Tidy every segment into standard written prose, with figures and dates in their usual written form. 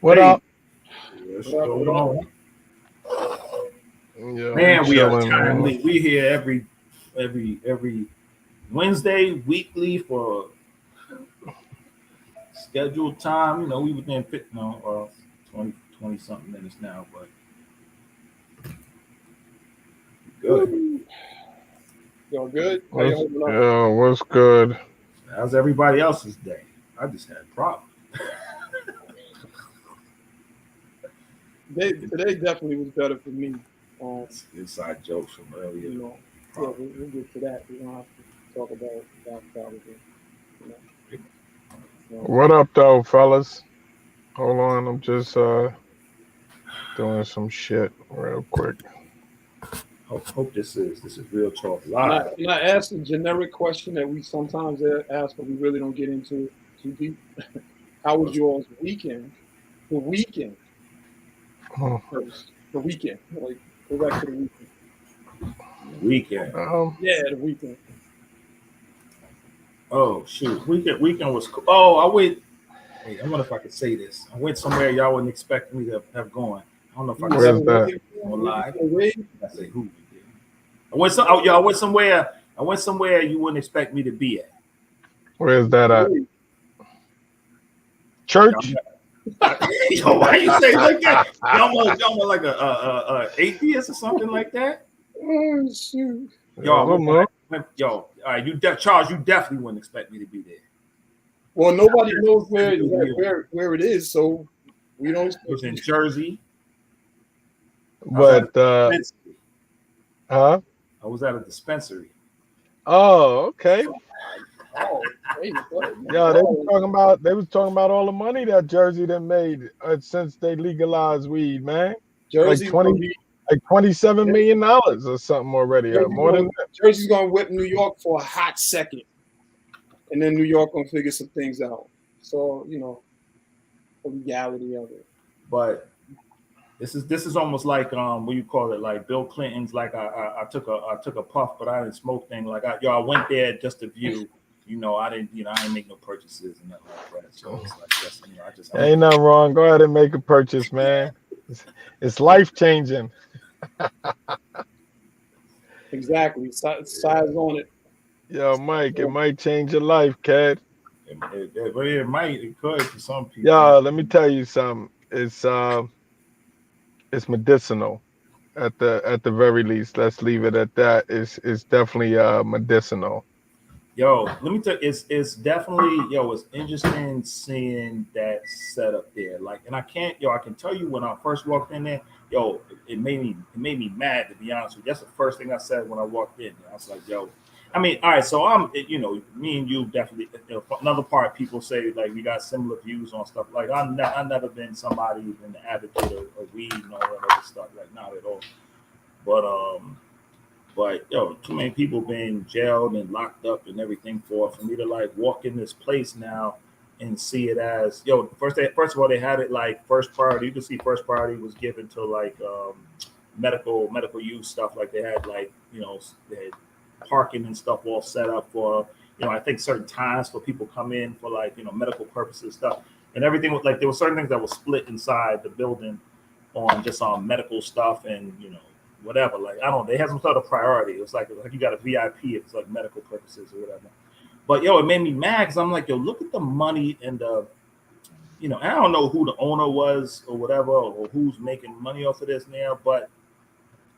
What Hey, up? what's going on? Yeah, I'm Man, we are chilling, man. timely. We here every Wednesday, weekly for scheduled time. We within 20 something minutes now, but good. Woo. Y'all good? How you What's holding up? yeah, what's good? How's everybody else's day? I just had problems. Today definitely was better for me. Um, Inside jokes from earlier. you know, yeah, we'll get to that. We don't have to talk about that probably. You What up, though, fellas? Hold on, I'm just doing some shit real quick. Hope this is real talk and I live. and I asked a generic question that we sometimes ask, but we really don't get into too deep. How was yours weekend? The weekend Hmm. first. The weekend. Like go back to the weekend. Weekend. Yeah, the weekend. Oh shoot, weekend was cool. Oh, I went. Hey, I wonder if I could say this. I went somewhere y'all wouldn't expect me to have gone. I don't know if I You can was say at a Where's it that? rave? on Was you live. at a rave? I say who we did. I went some. Oh, y'all went somewhere. I went somewhere you wouldn't expect me to be at. Where's that at? Rave. Church? Yo, why you say it like that? Y'all like a atheist or something like that? Oh shoot. Yeah, I Yo, don't know. yo, all right, Charles, you definitely wouldn't expect me to be there. Well, nobody knows It was New York. where it is, so we don't It was expect in you. Jersey. I was at a But dispensary. huh? I was at a dispensary. Oh, okay. Oh, hey, Yeah, oh, they was talking about all the money that Jersey done made since they legalized weed, man. Like Jersey's gonna 20, be like $27 million or something already, or Jersey's more than gonna, that. Jersey's gonna whip New York for a hot second, and then New York gonna figure some things out. So the reality of it. But this is almost like what you call it, like Bill Clinton's, like I took a puff but I didn't smoke thing, like I went there just to view. I didn't make no purchases and nothing like that, so it's like just I just I'm Ain't nothing wrong. Go ahead and make a purchase, man. It's life changing. Exactly. Size on it. Yo, Mike, it might change your life, kid. it could for some people. Yo, let me tell you something. It's medicinal at the very least. Let's leave it at that. It's definitely medicinal. Yo, let me tell you, it's definitely, it's interesting seeing that setup there. Like, and I can tell you when I first walked in there, it made me mad, to be honest with you. That's the first thing I said when I walked in. I was like, yo, I mean, all right, so me and you definitely, another part, people say like we got similar views on stuff. Like I've never been somebody who's been the advocate of weed and all that other stuff, like not at all. But too many people been jailed and locked up and everything for me to like walk in this place now and see it as, first of all, they had it like first priority. You can see first priority was given to like medical use stuff. Like they had like they had parking and stuff all set up for I think certain times for people come in for like medical purposes stuff, and everything was like there were certain things that were split inside the building on just on medical stuff and whatever. Like I don't know, they have some sort of priority. It's like you got a VIP if it's like medical purposes or whatever. But it made me mad because I'm like, yo, look at the money and the I don't know who the owner was or whatever, or who's making money off of this now, but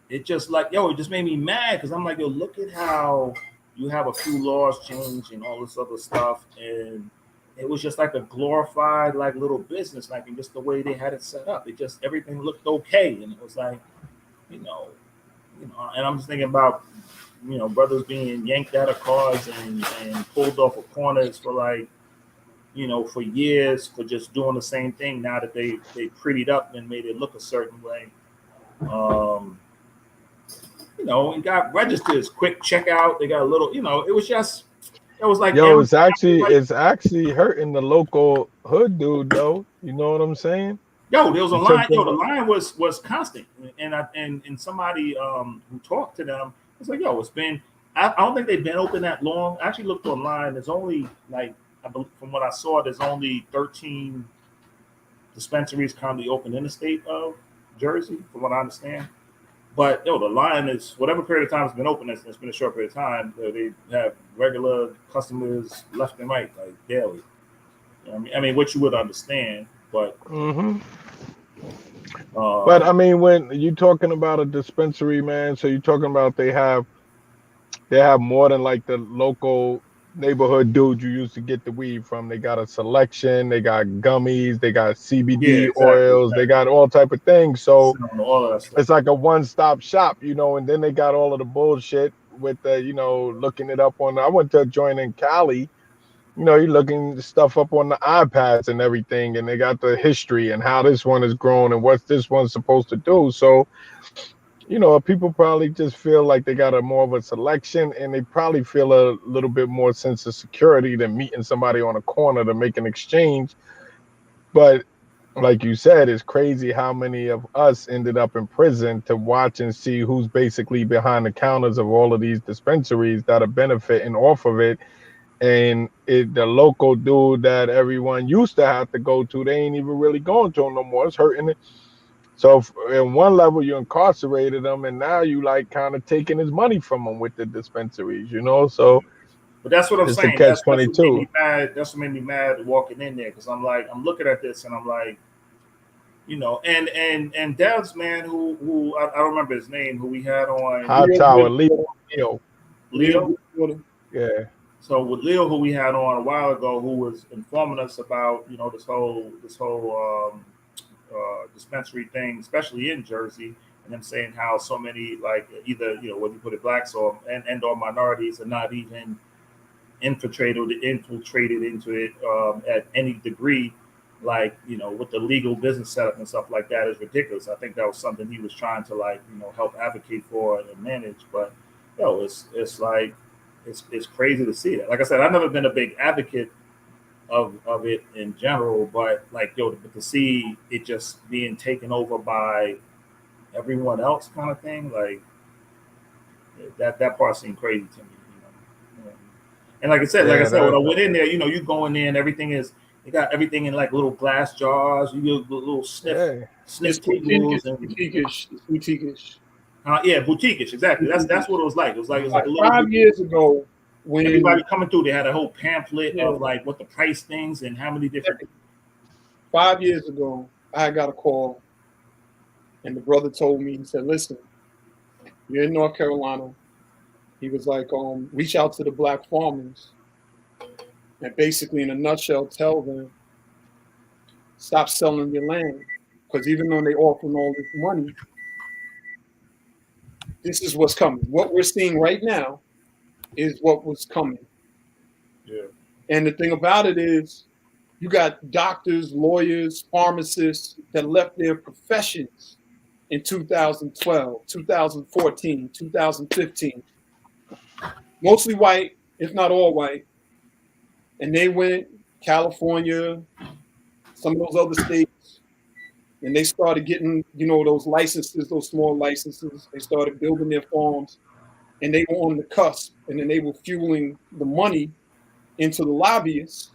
it just like it just made me mad because I'm like, yo, look at how you have a few laws change and all this other stuff, and it was just like a glorified like little business, like and just the way they had it set up. It just everything looked okay, and it was like, you know, and I'm just thinking about brothers being yanked out of cars and pulled off of corners for like for years for just doing the same thing. Now that they prettied up and made it look a certain way, um, and got registers, quick checkout. They got a little, it was just it was like Yo, every it's actually like it's actually hurting the local hood dude though. You know what I'm saying? there was a You took line. them. The line was constant, and somebody who talked to them was like, it's been. I don't think they've been open that long. I actually looked online. There's only like from what I saw, there's only 13 dispensaries currently open in the state of Jersey, from what I understand. But the line is whatever period of time it's been open. It's been a short period of time. They have regular customers left and right, like daily. I mean, what you would understand, but Mm-hmm. But I mean, when you're talking about a dispensary, man, so you're talking about they have more than like the local neighborhood dude you used to get the weed from. They got a selection, they got gummies, they got yeah, CBD exactly, oils, they got all type of things. So all of that stuff. it's like a one-stop shop, and then they got all of the bullshit with the, looking it up on. I went to a joint in Cali. You're looking stuff up on the iPads and everything, and they got the history and how this one is grown and what this one's supposed to do. So, people probably just feel like they got a more of a selection, and they probably feel a little bit more sense of security than meeting somebody on a corner to make an exchange. But like you said, it's crazy how many of us ended up in prison to watch and see who's basically behind the counters of all of these dispensaries that are benefiting off of it. And the local dude that everyone used to have to go to, they ain't even really going to him no more. It's hurting it. So in one level, you incarcerated them, and now you like kind of taking his money from him with the dispensaries, So, but that's what I'm it's saying. a catch That's what made 22. me mad. That's what made me mad walking in there, because I'm looking at this and I'm like, and Dev's man, who I don't remember his name, who we had on High Tower, Leo. Yeah. So with Leo, who we had on a while ago, who was informing us about this whole dispensary thing, especially in Jersey, and them saying how so many, like, either whether you put it blacks or or minorities are not even infiltrated into it at any degree, like with the legal business setup and stuff like that, is ridiculous. I think that was something he was trying to help advocate for and manage, but it's like it's crazy to see that. Like I said, I've never been a big advocate of it in general, but to see it just being taken over by everyone else, kind of thing, like that part seemed crazy to me. And like I said, when I went in there, you go in there and everything is, you got everything in like little glass jars. You get little sniff tables and boutiquish. Yeah, boutiquish, exactly. That's what it was like. It was like a little 5 years ago, when everybody coming through, they had a whole pamphlet of like what the price things and how many different. 5 years ago, I got a call, and the brother told me, he said, "Listen, you're in North Carolina." He was like, reach out to the black farmers, and basically, in a nutshell, tell them, stop selling your land, because even though they offering all this money, this is what's coming. What we're seeing right now is what was coming. Yeah. And the thing about it is, you got doctors, lawyers, pharmacists that left their professions in 2012, 2014, 2015. Mostly white, if not all white. And they went California, some of those other states, and they started getting, those licenses, those small licenses. They started building their farms, and they were on the cusp, and then they were fueling the money into the lobbyists.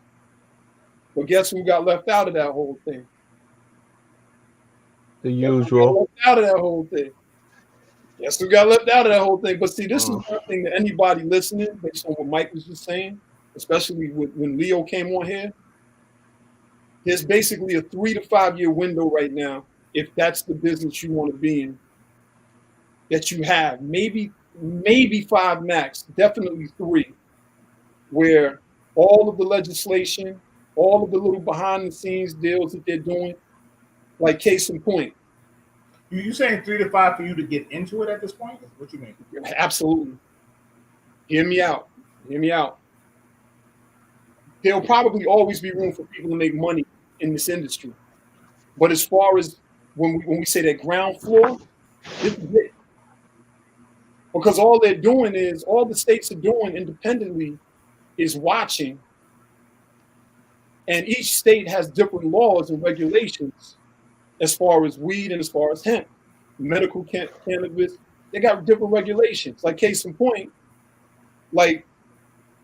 But guess who got left out of that whole thing? The usual. Left out of that whole thing. Guess who got left out of that whole thing? But see, this is one thing that anybody listening, based on what Mike was just saying, especially when Leo came on here, there's basically a 3 to 5 year window right now, if that's the business you want to be in, that you have. Maybe 5 max, definitely 3, where all of the legislation, all of the little behind the scenes deals that they're doing, like case in point. You saying 3 to 5 for you to get into it at this point? What you mean? Absolutely. Hear me out. There'll probably always be room for people to make money in this industry. But as far as when we say that ground floor, this is it. Because all they're doing is, all the states are doing independently is watching. And each state has different laws and regulations as far as weed and as far as hemp. Medical cannabis, they got different regulations. Like case in point, like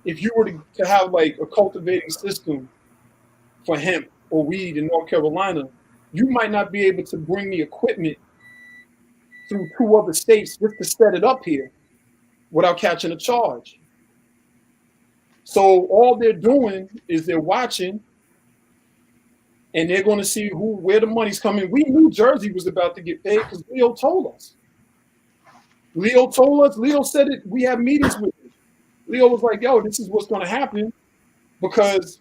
if you were to have like a cultivating system for hemp or weed in North Carolina, you might not be able to bring the equipment through 2 other states just to set it up here without catching a charge. So all they're doing is they're watching, and they're going to see where the money's coming. We knew Jersey was about to get paid because Leo told us. Leo said it. We had meetings with him. Leo was like, yo, this is what's going to happen because,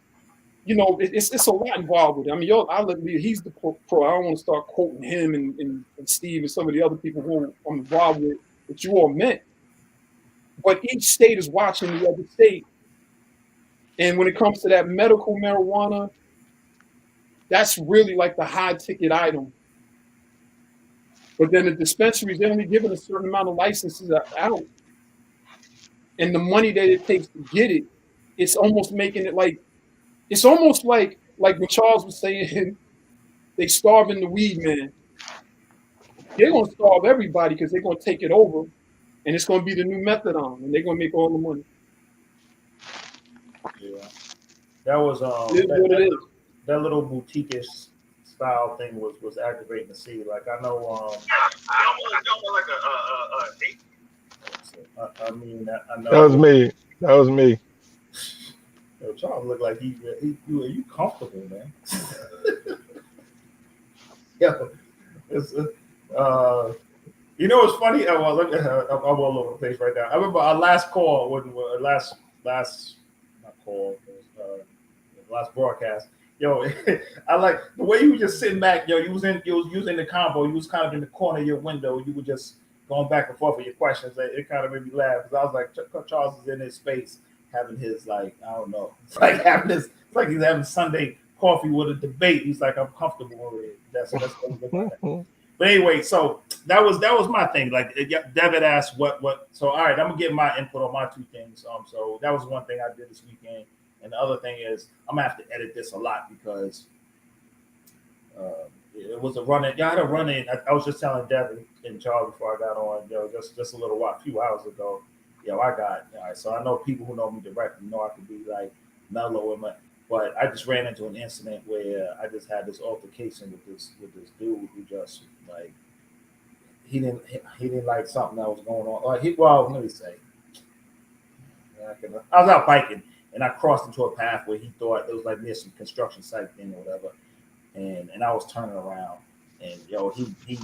you know, it's a lot involved with it. I mean, I'll let Leo, he's the pro. I don't want to start quoting him and Steve and some of the other people who I'm involved with that you all met. But each state is watching the other state. And when it comes to that medical marijuana, that's really like the high ticket item. But then the dispensaries, they're only giving a certain amount of licenses out. And the money that it takes to get it, it's almost making it like, it's almost like when Charles was saying, they starving the weed man. They're going to starve everybody because they're going to take it over. And it's going to be the new methadone. And they're going to make all the money. Yeah. That was that little boutique-ish style thing was aggravating to see. Like I know don't want like a date. I mean I know That was me. Yo, Charles looked like you comfortable, man. Yeah. It's you know what's funny? I'm all over the place right now. I remember our last call last broadcast. Yo, I like the way you were just sitting back. Yo, you was in the combo. You was kind of in the corner of your window. You were just going back and forth with your questions. It kind of made me laugh because I was like, Charles is in his space having his like I don't know, it's like having this. It's like he's having Sunday coffee with a debate. He's like, I'm comfortable with it. That's what it looks like. But anyway, so that was my thing. Like David asked what. So all right, I'm gonna get my input on my 2 things. So that was one thing I did this weekend, and the other thing is I'm gonna have to edit this a lot because it was a run-in. Y'all had a run-in. I was just telling Devin and Charles before I got on. Just a little while, a few hours ago. I got all right. So I know people who know me directly know I can be like mellow and but I just ran into an incident where I just had this altercation with this dude who just like he didn't like something that was going on. Let me say, I was out biking and I crossed into a path where he thought it was like near some construction site thing or whatever, and I was turning around and he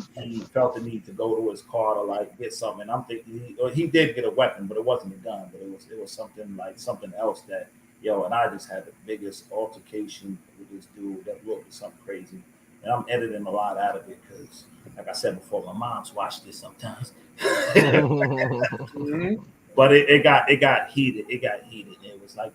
felt the need to go to his car to like get something. And I'm thinking he did get a weapon, but it wasn't a gun, but it was something else that. And I just had the biggest altercation with this dude that looked something crazy. And I'm editing a lot out of it because, like I said before, my mom's watched this sometimes. But it got heated. It got heated. It was like,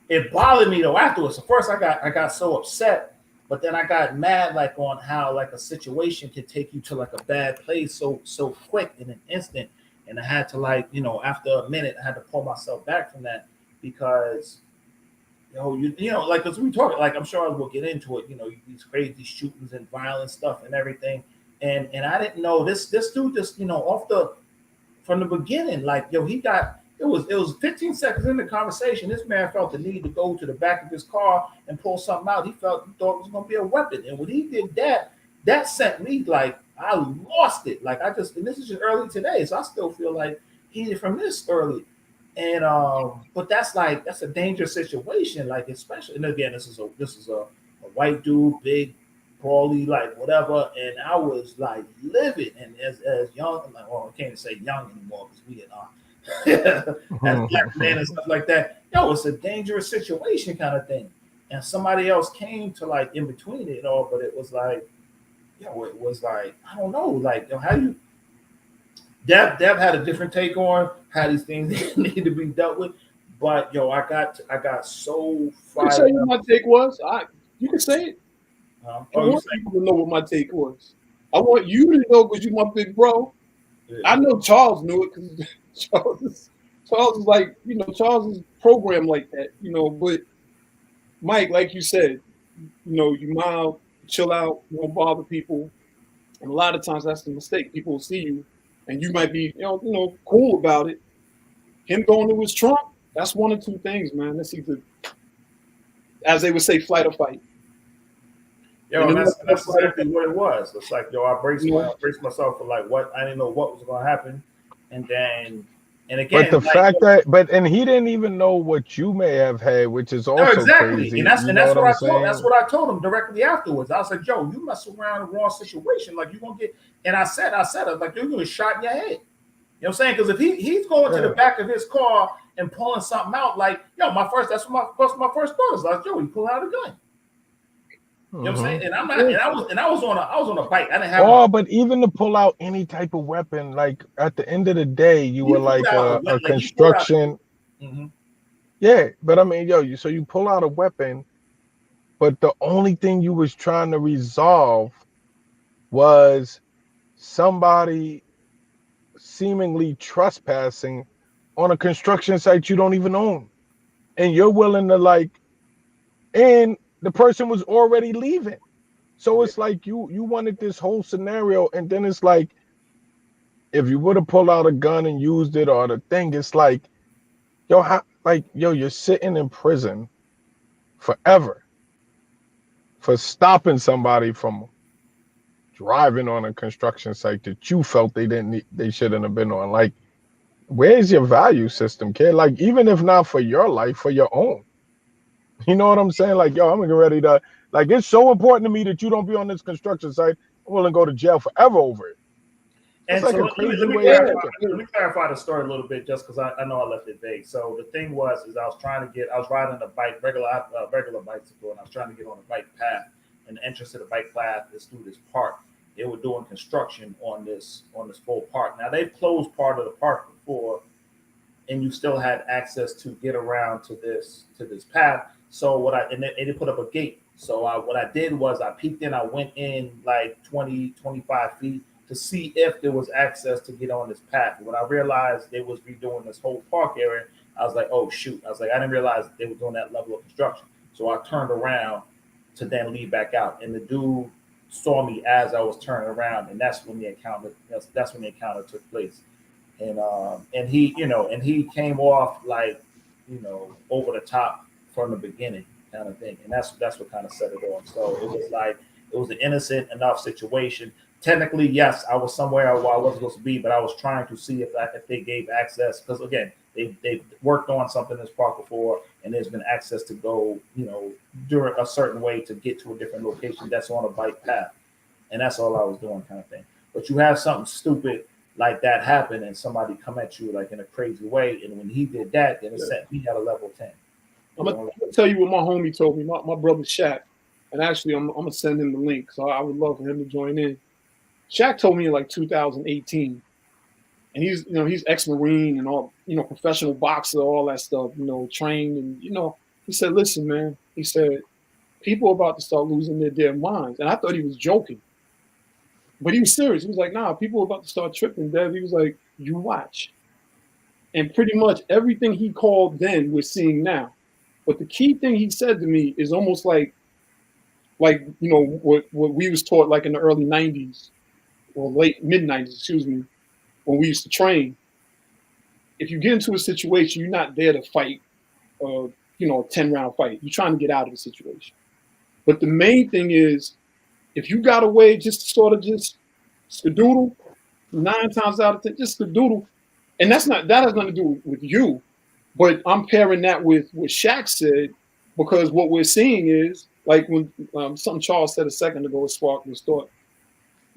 it bothered me though afterwards. So first I got so upset. But then I got mad like on how like a situation could take you to like a bad place so quick in an instant. And I had to like, after a minute, I had to pull myself back from that because, like, because we talk, like, I'm sure we'll get into it, these crazy shootings and violent stuff and everything. And I didn't know this dude just, from the beginning, like, he got, it was 15 seconds in the conversation. This man felt the need to go to the back of his car and pull something out. He thought it was going to be a weapon. And when he did that sent me like, I lost it. Like and this is just early today. So I still feel like heated from this early. And, but that's a dangerous situation. Like, especially, and again, this is a white dude, big, brawly, like whatever. And I was like livid. And as young, I can't say young anymore because we as black men and stuff like that, it's a dangerous situation kind of thing. And somebody else came to like in between it all, but it was like, it was like, I don't know, like, how do you? Deb had a different take on how these things need to be dealt with, but I got so fired. You can say what my take was. You can say it. I want people to know what my take was. I want you to know because you're my big bro. Yeah. I know Charles knew it because Charles is like, Charles is programmed like that, but Mike, like you said, you mild, chill out, you don't bother people. And a lot of times that's the mistake. People will see you and you might be, cool about it. Him going to his trunk, That's one or two things, man. That's either, as they would say, flight or fight. Yo, And and then that's exactly what it was. It's like, yo, I braced Yeah. myself for like what I didn't know what was gonna happen, and then and But again, the like, fact and he didn't even know what you may have had, which is no, also exactly, crazy. and that's You and know that's what what I'm I told. That's saying? what I told him directly afterwards. I was like, yo, you mess around in the wrong situation, like you gonna get. And I said, I was like, you're gonna get shot in your head. You know what I'm saying? Because if he's going to the back of his car and pulling something out, like, yo, that's what my first thought is like, yo, he pulling out a gun. You know what I'm saying? And I'm not, and I was on a bike. I didn't have. Oh, but even to pull out any type of weapon, like at the end of the day, you were like a construction. Mm-hmm. Yeah, but I mean, yo, so you pull out a weapon, but the only thing you was trying to resolve was somebody seemingly trespassing on a construction site you don't even own, and you're willing to and the person was already leaving. So it's like you wanted this whole scenario, and then it's like if you would have pulled out a gun and used it or the thing, it's like, you're sitting in prison forever for stopping somebody from driving on a construction site that you felt they shouldn't have been on. Like, where's your value system, kid? Like, even if not for your life, for your own. You know what I'm saying? Like, yo, I'm gonna get ready to, like, it's so important to me that you don't be on this construction site. I'm willing to go to jail forever over it. It's And like so a crazy let me way of thinking. let me clarify the story a little bit, just because I know I left it vague. So the thing was, I was riding a bike, regular bicycle, and I was trying to get on a bike path. And the entrance to the bike path is through this park. They were doing construction on this full park. Now they've closed part of the park before, and you still had access to get around to this path. So and they put up a gate. So what I did was I peeked in. I went in like 20, 25 feet to see if there was access to get on this path. When I realized they was redoing this whole park area, I was like, oh shoot. I was like, I didn't realize they were doing that level of construction. So I turned around to then leave back out. And the dude saw me as I was turning around, and that's when the encounter took place. And he came off like, over the top from the beginning kind of thing. And that's what kind of set it off. So it was like it was an innocent enough situation. Technically, yes, I was somewhere where I wasn't supposed to be, but I was trying to see if they gave access, because again, they've worked on something in this park before, and there's been access to go, during a certain way to get to a different location that's on a bike path, and that's all I was doing, kind of thing. But you have something stupid like that happen, and somebody come at you like in a crazy way, and when he did that, then it set me at a level 10. I'm gonna tell you what my homie told me. My brother Shaq, and actually I'm gonna send him the link, so I would love for him to join in. Shaq told me in like 2018, and he's ex-Marine and all, professional boxer, all that stuff, trained, and he said, listen, man, he said, people are about to start losing their damn minds. And I thought he was joking, but he was serious. He was like, nah, people are about to start tripping, Dev. He was like, you watch. And pretty much everything he called then we're seeing now. But the key thing he said to me is almost like what we was taught like in the early 90s or late mid-90s, excuse me, when we used to train. If you get into a situation, you're not there to fight, a 10-round fight. You're trying to get out of the situation. But the main thing is, if you got a way just to sort of just skadoodle, 9 times out of 10, just skadoodle, and that has nothing to do with you, but I'm pairing that with what Shaq said, because what we're seeing is, like when something Charles said a second ago, sparked this thought.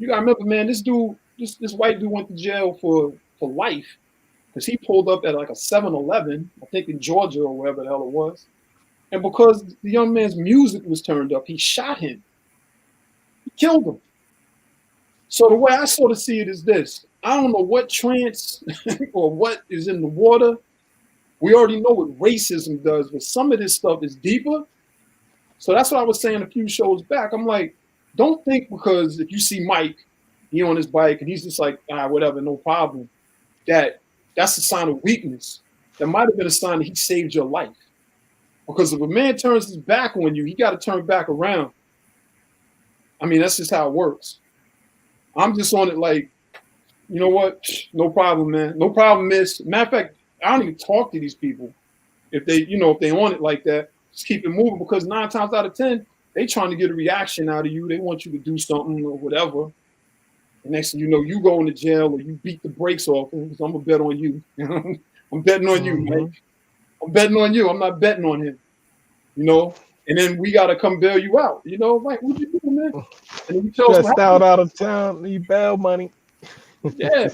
You gotta remember, man, this white dude went to jail for life because he pulled up at like a 7-Eleven, I think in Georgia or wherever the hell it was. And because the young man's music was turned up, he shot him. He killed him. So the way I sort of see it is this. I don't know what trance or what is in the water. We already know what racism does, but some of this stuff is deeper. So that's what I was saying a few shows back. I'm like, don't think because if you see Mike, he on his bike and he's just like, whatever, no problem, that's a sign of weakness. That might have been a sign that he saved your life. Because if a man turns his back on you, he got to turn back around. I mean, that's just how it works. I'm just on it like, you know what? No problem, man. No problem, miss. Matter of fact, I don't even talk to these people. If they, if they on it like that, just keep it moving, because 9 times out of 10, they trying to get a reaction out of you. They want you to do something or whatever. And next thing you know, you go into jail or you beat the brakes off. Because I'm gonna bet on you. I'm betting on you, man. I'm betting on you. I'm not betting on him. And then we gotta come bail you out. Like, what you doing, man? And then you tell us Stressed out of town, need bail money. Yeah,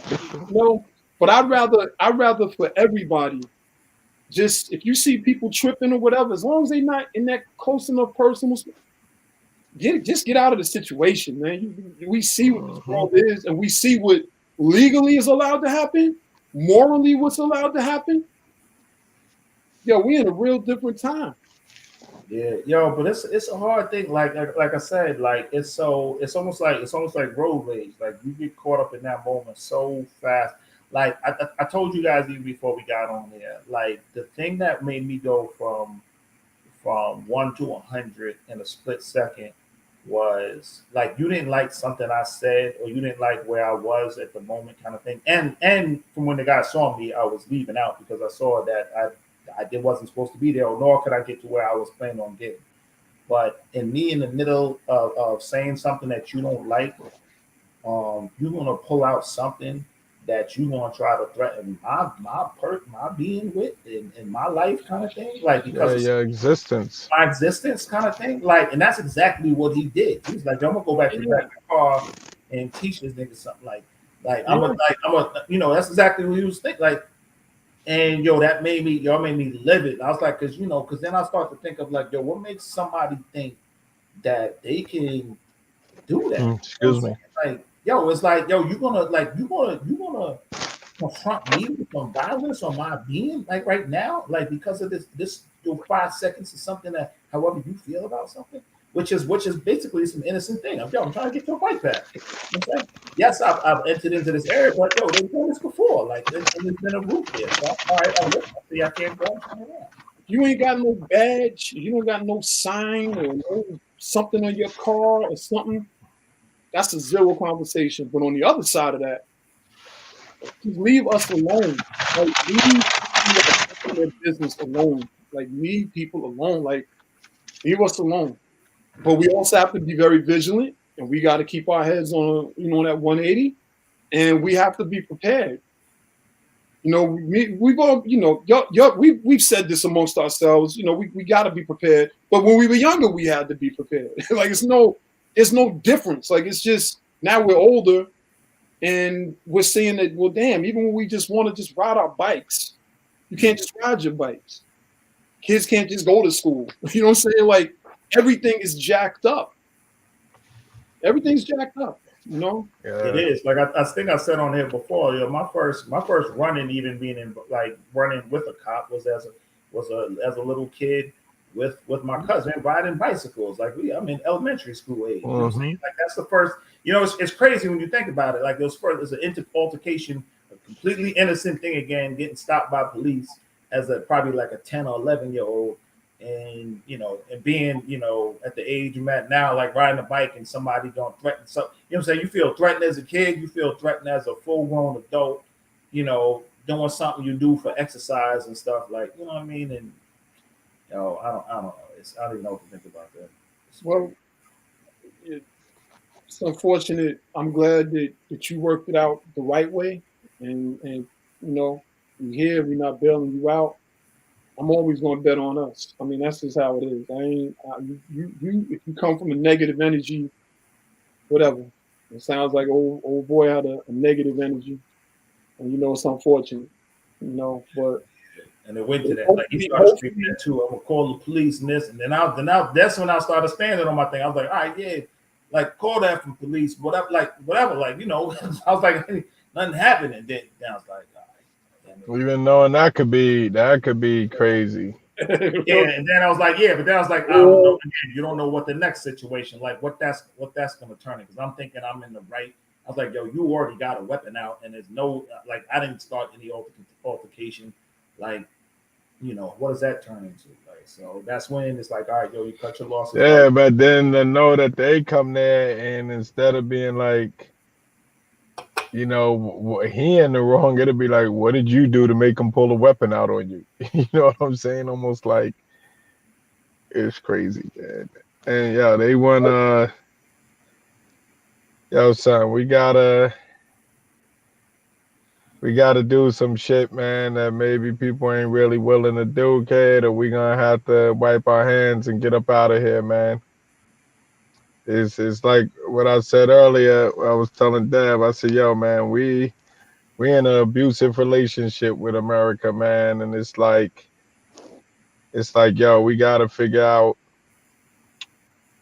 but I'd rather for everybody, just if you see people tripping or whatever, as long as they're not in that close enough personal, just get out of the situation, man. We see what this world is, and we see what legally is allowed to happen, morally what's allowed to happen. Yo, we in a real different time. Yeah, but it's a hard thing. Like I said, like it's almost like road rage. Like you get caught up in that moment so fast. Like I told you guys even before we got on there. Like the thing that made me go from 1 to 100 in a split second was like you didn't like something I said, or you didn't like where I was at the moment, kind of thing. And from when the guy saw me, I was leaving out because I saw that I wasn't supposed to be there, nor could I get to where I was planning on getting. But in the middle of saying something that you don't like, you're gonna pull out something that you're gonna try to threaten my being with in my life, kind of thing. Like because your existence, my existence, kind of thing. Like, and that's exactly what he did. He's like, I'm gonna go back to the back of the car and teach this nigga something. Like that's exactly what he was thinking. Like. And that made me livid. I was like, because then I start to think of like, what makes somebody think that they can do that? Excuse me. Like, it's like, you're gonna confront me with some violence on my being, like right now, like because of this 5 seconds or something that, however you feel about something, which is basically some innocent thing. I'm trying to get your fight back. Okay? Yes, I've entered into this area, but they've done this before. Like there's been a root there. So all right, I see I can't go. You ain't got no badge, you don't got no sign or no something on your car or something. That's a zero conversation. But on the other side of that, just leave us alone. Like leave their business alone. Like leave people alone. Like leave us alone. But we also have to be very vigilant, and we got to keep our heads on, that 180, and we have to be prepared. We've all, we've said this amongst ourselves. We got to be prepared. But when we were younger, we had to be prepared. Like there's no difference. Like it's just now we're older, and we're seeing that. Well, damn, even when we just want to just ride our bikes, you can't just ride your bikes. Kids can't just go to school. You know what I'm saying? Like. Everything is jacked up. Everything's jacked up, Yeah. It is. Like I think I said on here before. My first running, even being in like running with a cop, was as a little kid with my cousin riding bicycles. Like I'm in elementary school age. You know what I'm saying? Like that's the first. It's crazy when you think about it. Like there's an altercation, a completely innocent thing again, getting stopped by police as probably like a 10 or 11-year-old. And and being at the age you're at now, like riding a bike and somebody don't threaten something, what I'm saying, you feel threatened as a kid, you feel threatened as a full-grown adult, doing something you do for exercise and stuff, like what I mean. And I don't know, I don't even know what to think about that. Well, it's unfortunate. I'm glad that you worked it out the right way, and you're here, we're not bailing you out. I'm always going to bet on us. I mean, that's just how it is. If you come from a negative energy, whatever. It sounds like old boy had a negative energy, and it's unfortunate, but. And it went to that. Like he started speaking that too. I'm gonna call the police and this, and then that's when I started standing on my thing. I was like, all right, yeah, like call that from police, whatever, like. I was like, nothing happened, and then I was like. Even knowing that could be crazy. Yeah, and then I was like, I don't know. You don't know what the next situation, like what that's gonna turn it. Because I'm thinking I'm in the right. I was like, you already got a weapon out, and there's no like I didn't start any altercation. Like, what does that turn into? Like, so that's when it's like, all right, you cut your losses. Yeah, but then to know that they come there and instead of being like, you know, he in the wrong. It'll be like, what did you do to make him pull a weapon out on you? You know what I'm saying? Almost like it's crazy, man. And yeah, they want yo, son, we gotta do some shit, man, that maybe people ain't really willing to do, kid, or we gonna have to wipe our hands and get up out of here, man. It's like what I said earlier. I was telling Dev, I said, yo, man, we in an abusive relationship with America, man, and it's like, yo, we gotta figure out.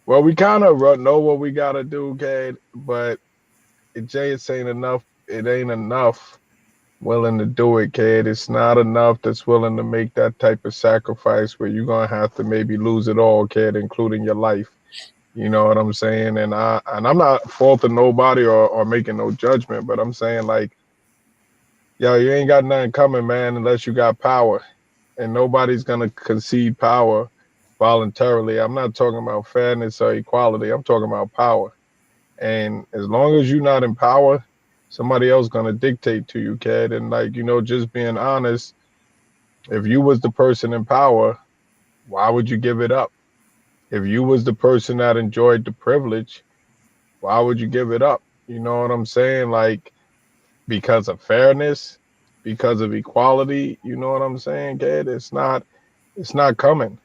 Well, we kind of know what we gotta do, kid, but it just ain't enough. It ain't enough willing to do it, kid. It's not enough that's willing to make that type of sacrifice where you're gonna have to maybe lose it all, kid, including your life. You know what I'm saying? And I'm not faulting nobody or making no judgment, but I'm saying like, yo, you ain't got nothing coming, man, unless you got power. And nobody's gonna concede power voluntarily. I'm not talking about fairness or equality. I'm talking about power. And as long as you're not in power, somebody else gonna dictate to you, kid. And like, you know, just being honest, if you was the person in power, why would you give it up? If you was the person that enjoyed the privilege, why would you give it up? You know what I'm saying? Like, because of fairness, because of equality, you know what I'm saying, kid? It's not coming.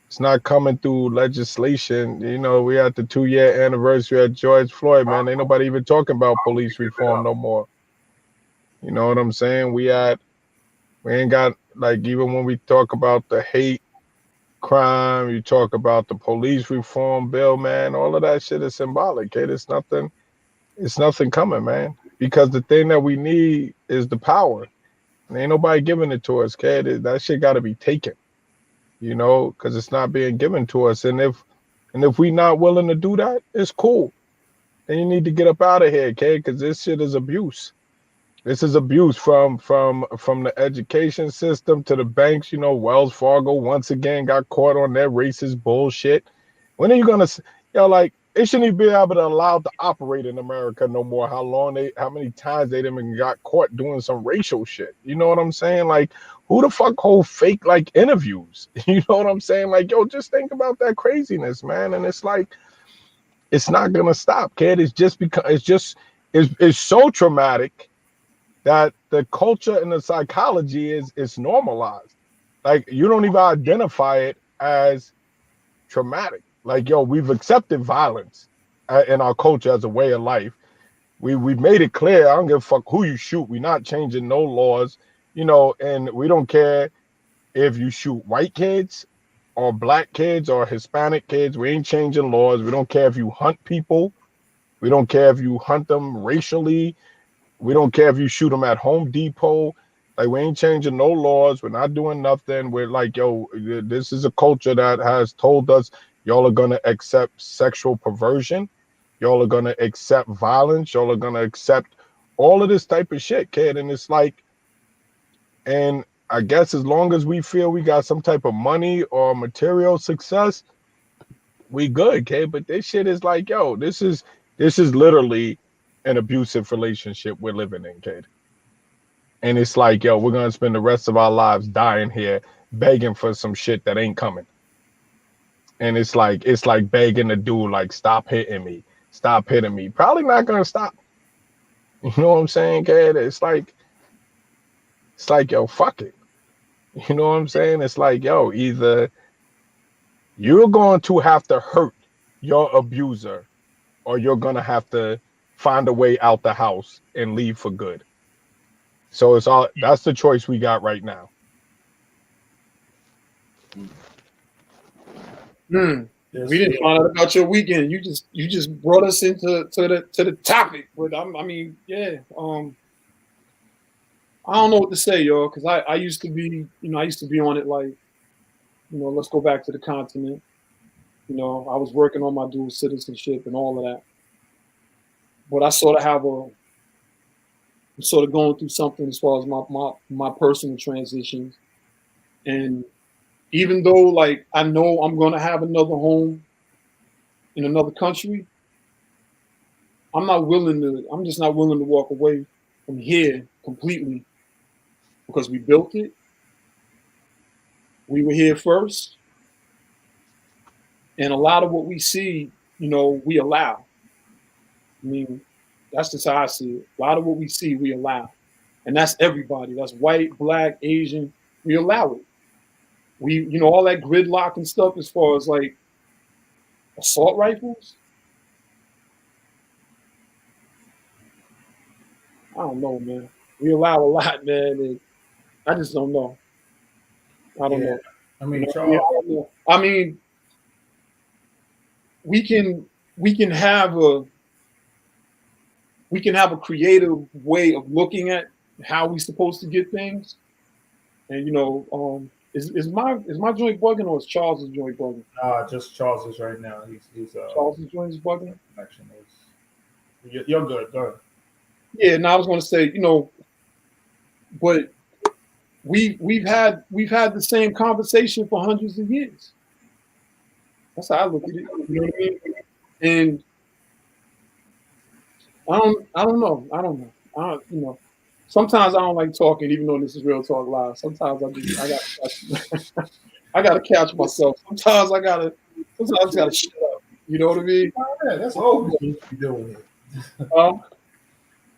It's not coming through legislation. You know, we at the 2-year anniversary of George Floyd, man. Ain't nobody even talking about police reform no more. You know what I'm saying? We ain't got, like, even when we talk about the hate crime, you talk about the police reform bill, man, all of that shit is symbolic, kid. It's nothing coming, man. Because the thing that we need is the power. And ain't nobody giving it to us, kid. That shit gotta be taken, you know, because it's not being given to us. And if we not willing to do that, it's cool. Then you need to get up out of here, kid, because this shit is abuse. This is abuse from the education system to the banks. You know, Wells Fargo once again got caught on their racist bullshit. When are you gonna, like, they shouldn't even be able to allow to operate in America no more. How many times they done got caught doing some racial shit? You know what I'm saying? Like, who the fuck hold fake like interviews? You know what I'm saying? Like, yo, just think about that craziness, man. And it's like, it's not gonna stop, kid. It's just because it's so traumatic that the culture and the psychology is normalized. Like, you don't even identify it as traumatic. Like, yo, we've accepted violence in our culture as a way of life. We've made it clear. I don't give a fuck who you shoot. We're not changing no laws, you know, and we don't care if you shoot white kids or black kids or Hispanic kids. We ain't changing laws. We don't care if you hunt people. We don't care if you hunt them racially. We don't care if you shoot them at Home Depot. Like, we ain't changing no laws. We're not doing nothing. We're like, yo, this is a culture that has told us y'all are going to accept sexual perversion. Y'all are going to accept violence. Y'all are going to accept all of this type of shit, kid. And it's like, and I guess as long as we feel we got some type of money or material success, we good, kid. But this shit is like, yo, this is literally an abusive relationship we're living in, kid. And it's like, yo, we're gonna spend the rest of our lives dying here begging for some shit that ain't coming. And it's like begging the dude, like, stop hitting me. Stop hitting me. Probably not gonna stop. You know what I'm saying, kid? It's like, yo, fuck it. You know what I'm saying? It's like, yo, either you're going to have to hurt your abuser or you're gonna have to find a way out the house and leave for good. So that's the choice we got right now. We didn't find out about your weekend. You just brought us into the topic. But I mean, yeah. I don't know what to say, y'all, because I used to be, I used to be on it like, let's go back to the continent. I was working on my dual citizenship and all of that. But I sort of I'm sort of going through something as far as my personal transitions. And even though, like, I know I'm going to have another home in another country, I'm just not willing to walk away from here completely because we built it. We were here first. And a lot of what we see, we allow. I mean, that's just how I see it. A lot of what we see, we allow. And that's everybody. That's white, black, Asian. We allow it. We, all that gridlock and stuff as far as like assault rifles. I don't know, man. We allow a lot, man. And I just don't know. I don't know. I mean, Charles. I mean, we can have a creative way of looking at how we're supposed to get things. And is my joint bugging or is Charles's joint bugging? Just Charles's right now. He's Charles's joint is bugging. Connection is. You're good. Go ahead. Yeah, and I was going to say, but we've had the same conversation for hundreds of years. That's how I look at it. You know what I mean? And I don't know. Sometimes I don't like talking, even though this is Real Talk Live. Sometimes I gotta catch myself. Sometimes I gotta shut up. You know what I mean? Yeah, that's always what you be doing it.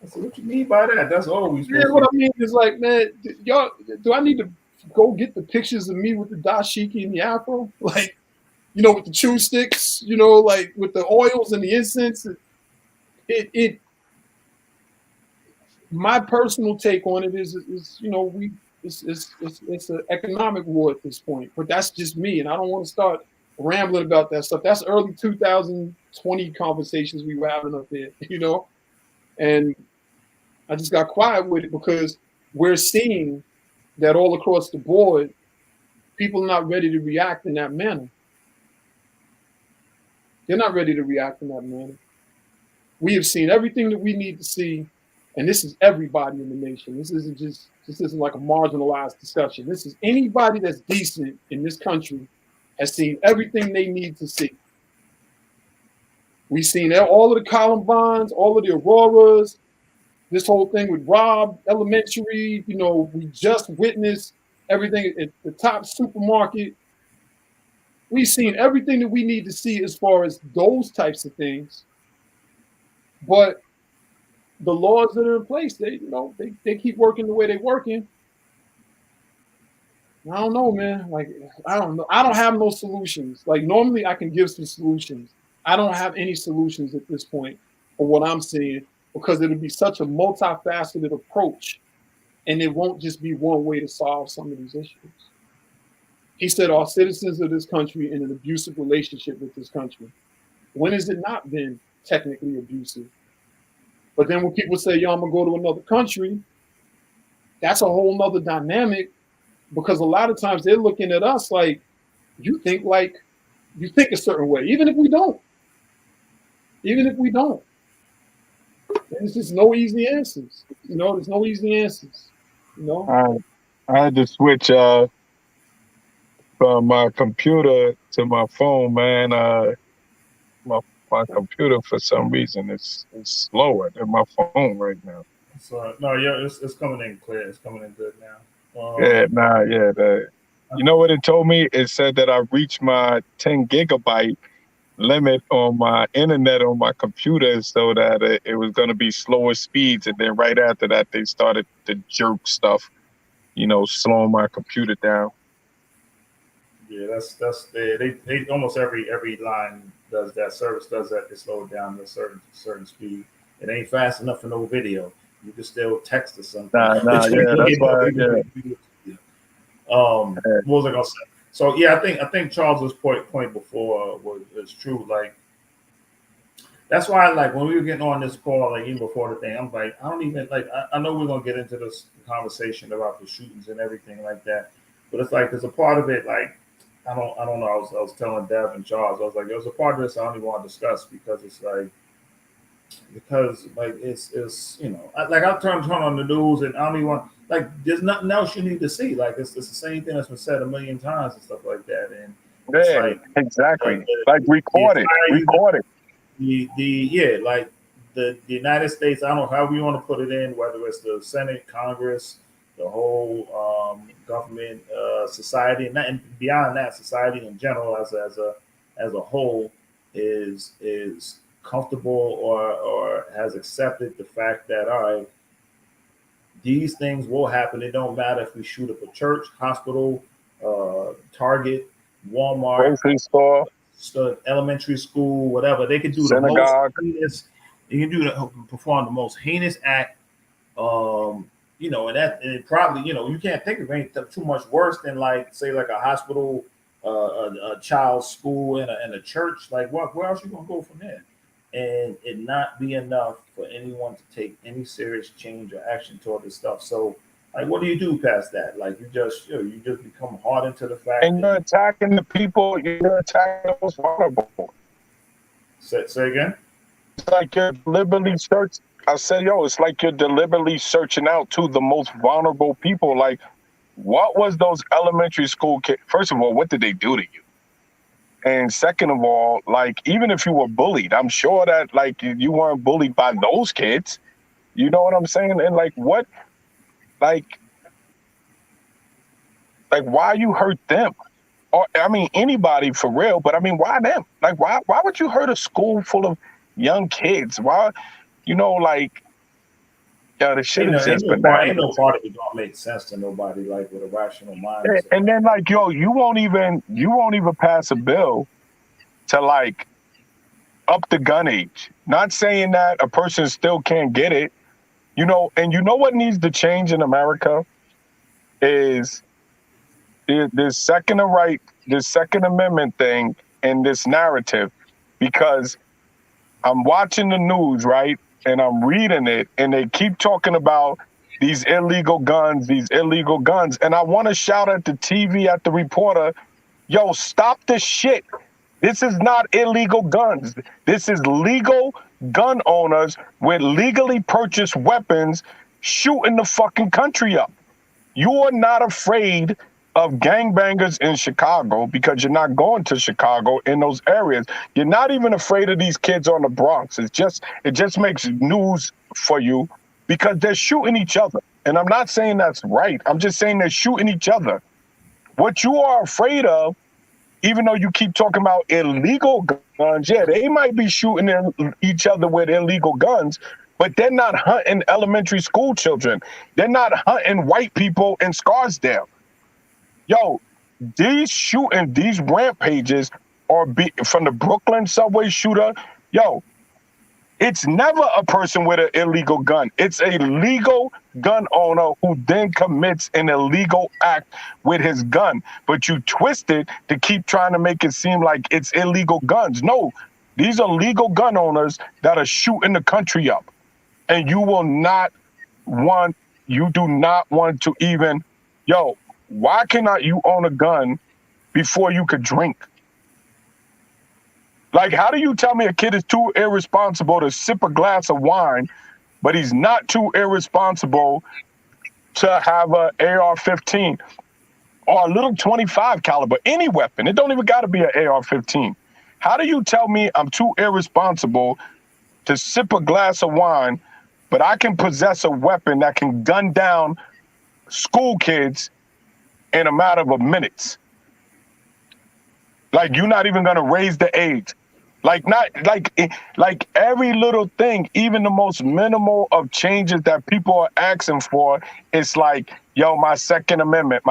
So what you mean by that? That's always. Yeah, what I mean is like, man, y'all, do I need to go get the pictures of me with the dashiki and the afro? Like, with the chew sticks, like with the oils and the incense. My personal take on it is it's an economic war at this point. But that's just me, and I don't want to start rambling about that stuff. That's early 2020 conversations we were having up there, and I just got quiet with it because we're seeing that all across the board, people are not ready to react in that manner. They're not ready to react in that manner. We have seen everything that we need to see, and this is everybody in the nation. This isn't like a marginalized discussion. This is anybody that's decent in this country has seen everything they need to see. We've seen all of the Columbines, all of the Auroras, this whole thing with Robb Elementary. We just witnessed everything at the top supermarket. We've seen everything that we need to see as far as those types of things. But the laws that are in place, they keep working the way they're working. I don't know, man. Like, I don't know. I don't have no solutions. Like, normally I can give some solutions. I don't have any solutions at this point for what I'm seeing because it would be such a multifaceted approach, and it won't just be one way to solve some of these issues. He said, "Are citizens of this country in an abusive relationship with this country?" When has it not been technically abusive? But then when people say, "Yo, I'm gonna go to another country," that's a whole nother dynamic because a lot of times they're looking at us like you think a certain way, even if we don't. There's just no easy answers. There's no easy answers. I had to switch from my computer to my phone, man. My computer for some reason is slower than my phone right now. So it's coming in clear. It's coming in good now. You know what it told me? It said that I reached my 10 gigabyte limit on my internet on my computer, so that it was going to be slower speeds, and then right after that they started to jerk stuff, slowing my computer down. Yeah, that's they almost every line does that. Service does that. They slow it down to a certain speed. It ain't fast enough for no video. You can still text or something. That's why. Yeah. What was I gonna say? So yeah, I think Charles's point before is true. Like, that's why, like, when we were getting on this call, like even before the thing, I'm like, I don't even like. I know we're gonna get into this conversation about the shootings and everything like that, but it's like there's a part of it, like, I don't know. I was telling Dev and Charles, I was like, there's a part of this I don't even want to discuss because it's like it's like I turn on the news and I don't even want, like, there's nothing else you need to see. Like, it's the same thing that's been said a million times and stuff like that. And yeah, exactly. Like record it. The the United States, I don't know how you want to put it in, whether it's the Senate, Congress, the whole government, society, and beyond that, society in general as a whole is comfortable or has accepted the fact that all right, these things will happen. It don't matter if we shoot up a church, hospital, Target, Walmart, grocery store, elementary school, whatever. They can do synagogue. the most heinous. They can perform the most heinous act. You know, and it probably, you know, you can't think of anything too much worse than like say like a hospital, a child's school, and a church. Like what? Where else you gonna go from there? And it not be enough for anyone to take any serious change or action toward this stuff. So, like, what do you do past that? Like, you just become hardened to the fact. And you're attacking the people. You're attacking the most vulnerable. Say again. It's like you're deliberately searching. I said, yo, it's like you're deliberately searching out to the most vulnerable people. Like, what was those elementary school kids? First of all, what did they do to you? And second of all, like, even if you were bullied, I'm sure that, like, you weren't bullied by those kids. You know what I'm saying? And, like, what, like why you hurt them? Or, I mean, anybody for real, but, I mean, why them? Like, why would you hurt a school full of young kids? Why, you know, like, yeah, the shit is just bananas. Ain't no part of it gonna make sense to nobody, like, with a rational mind. And then, like, yo, you won't even pass a bill to, like, up the gun age. Not saying that a person still can't get it, you know. And you know what needs to change in America is this Second Amendment thing and this narrative, because I'm watching the news, right? And I'm reading it, and they keep talking about these illegal guns. And I want to shout at the TV, at the reporter, yo, stop this shit. This is not illegal guns. This is legal gun owners with legally purchased weapons shooting the fucking country up. You are not afraid of gangbangers in Chicago because you're not going to Chicago in those areas. You're not even afraid of these kids on the Bronx. It just makes news for you because they're shooting each other. And I'm not saying that's right. I'm just saying they're shooting each other. What you are afraid of, even though you keep talking about illegal guns, yeah, they might be shooting each other with illegal guns, but they're not hunting elementary school children. They're not hunting white people in Scarsdale. Yo, these rampages are from the Brooklyn subway shooter. Yo, it's never a person with an illegal gun. It's a legal gun owner who then commits an illegal act with his gun. But you twist it to keep trying to make it seem like it's illegal guns. No, these are legal gun owners that are shooting the country up. And you do not want to even, yo, why cannot you own a gun before you could drink? Like, how do you tell me a kid is too irresponsible to sip a glass of wine, but he's not too irresponsible to have an AR-15 or a little 25 caliber, any weapon? It don't even got to be an AR-15. How do you tell me I'm too irresponsible to sip a glass of wine, but I can possess a weapon that can gun down school kids in a matter of minutes? Like, you're not even gonna raise the age. Like every little thing, even the most minimal of changes that people are asking for, it's like, yo, my Second Amendment.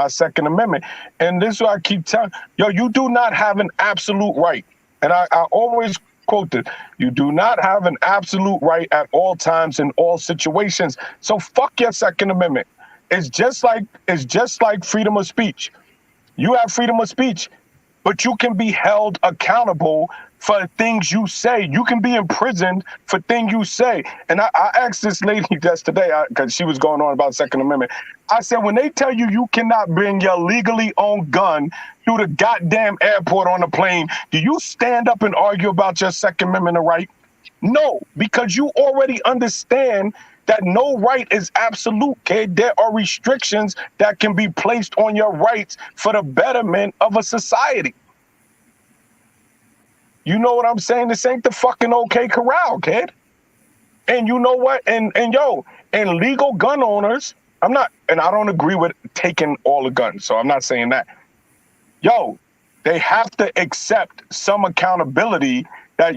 And this is what I keep telling, yo, you do not have an absolute right. And I always quote it, you do not have an absolute right at all times in all situations. So fuck your Second Amendment. It's just like freedom of speech. You have freedom of speech, but you can be held accountable for things you say. You can be imprisoned for things you say. And I asked this lady yesterday, because she was going on about Second Amendment. I said, when they tell you you cannot bring your legally owned gun through the goddamn airport on a plane, do you stand up and argue about your Second Amendment right? No, because you already understand that no right is absolute, kid. There are restrictions that can be placed on your rights for the betterment of a society. You know what I'm saying? This ain't the fucking OK Corral, kid. And you know what? And legal gun owners, I don't agree with taking all the guns. So I'm not saying that. Yo, they have to accept some accountability that,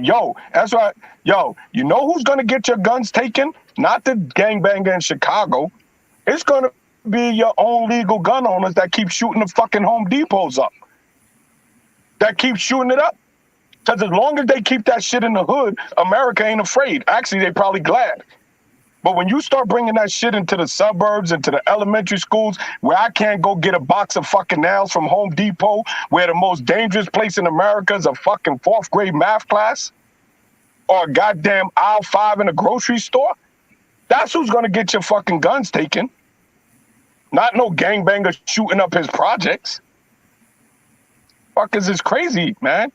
that's right. You know who's gonna get your guns taken? Not the gangbanger in Chicago. It's gonna be your own legal gun owners that keep shooting the fucking Home Depots up. That keep shooting it up. Because as long as they keep that shit in the hood, America ain't afraid. Actually, they probably glad. But when you start bringing that shit into the suburbs, into the elementary schools, where I can't go get a box of fucking nails from Home Depot, where the most dangerous place in America is a fucking 4th grade math class, or a goddamn aisle 5 in a grocery store, that's who's gonna get your fucking guns taken. Not no gangbanger shooting up his projects. Fuckers is crazy, man.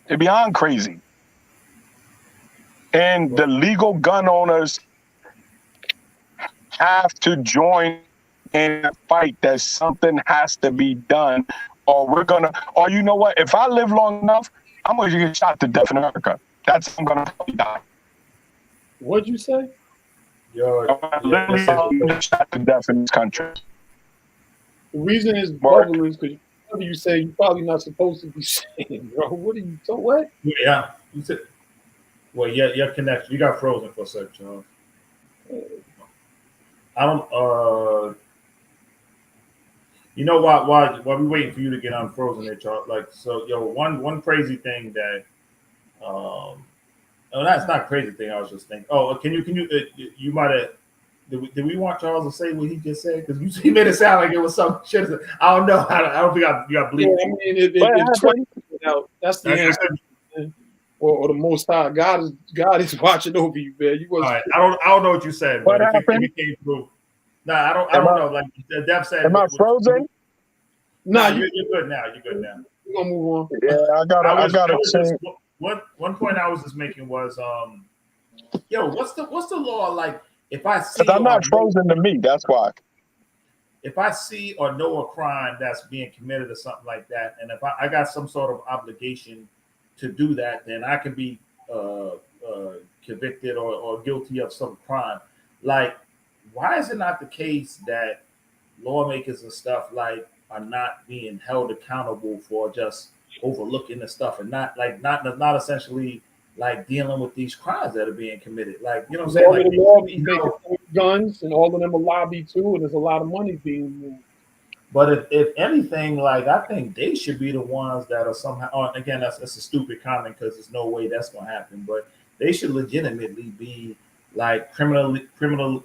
They're beyond crazy. And the legal gun owners have to join in a fight that something has to be done, or you know what? If I live long enough, I'm going to get shot to death in America. I'm going to probably die. What'd you say? I'm literally shot to death in this country. The reason is bubbling is because whatever you say, you're probably not supposed to be saying, bro. What are you, so what? Yeah. You said, well, your connection. You got frozen for a second, Charles. I don't. You know why we waiting for you to get unfrozen there, Charles? Like, so, one crazy thing that, that's not a crazy thing. I was just thinking. Oh, can you? You might have. Did we want Charles to say what he just said? Because he made it sound like it was some shit. I don't know. I don't think I got bleeped. Yeah, I mean, that's the answer. Or the Most High, God is watching over you, man. All right, I don't know what you said, but if it came through. Nah, I don't know. Like Dev said, am I frozen? Nah, you're good now. You're good now. We're gonna move on. Yeah, I got it. One point I was just making was, what's the law like? If I see, because I'm not frozen to me. That's why. If I see or know a crime that's being committed or something like that, and if I got some sort of obligation to do that, then I can be convicted or guilty of some crime. Like, why is it not the case that lawmakers and stuff like are not being held accountable for just overlooking the stuff and not essentially like dealing with these crimes that are being committed? Like, you know what I'm saying? All of the law guns and all of them are lobbied too, and there's a lot of money being moved. But if anything, like, I think they should be the ones that are somehow. Again, that's a stupid comment because there's no way that's going to happen. But they should legitimately be like criminally held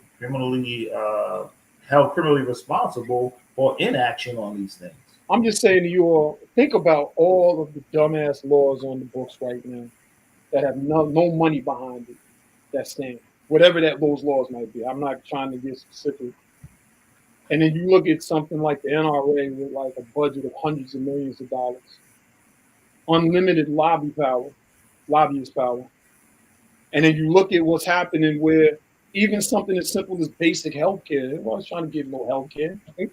criminally responsible for inaction on these things. I'm just saying to you all, think about all of the dumbass laws on the books right now that have no money behind it that stand. Whatever those laws might be. I'm not trying to get specific. And then you look at something like the NRA with like a budget of hundreds of millions of dollars, unlimited lobbyist power. And then you look at what's happening where even something as simple as basic healthcare, they wasn't trying to give no healthcare. They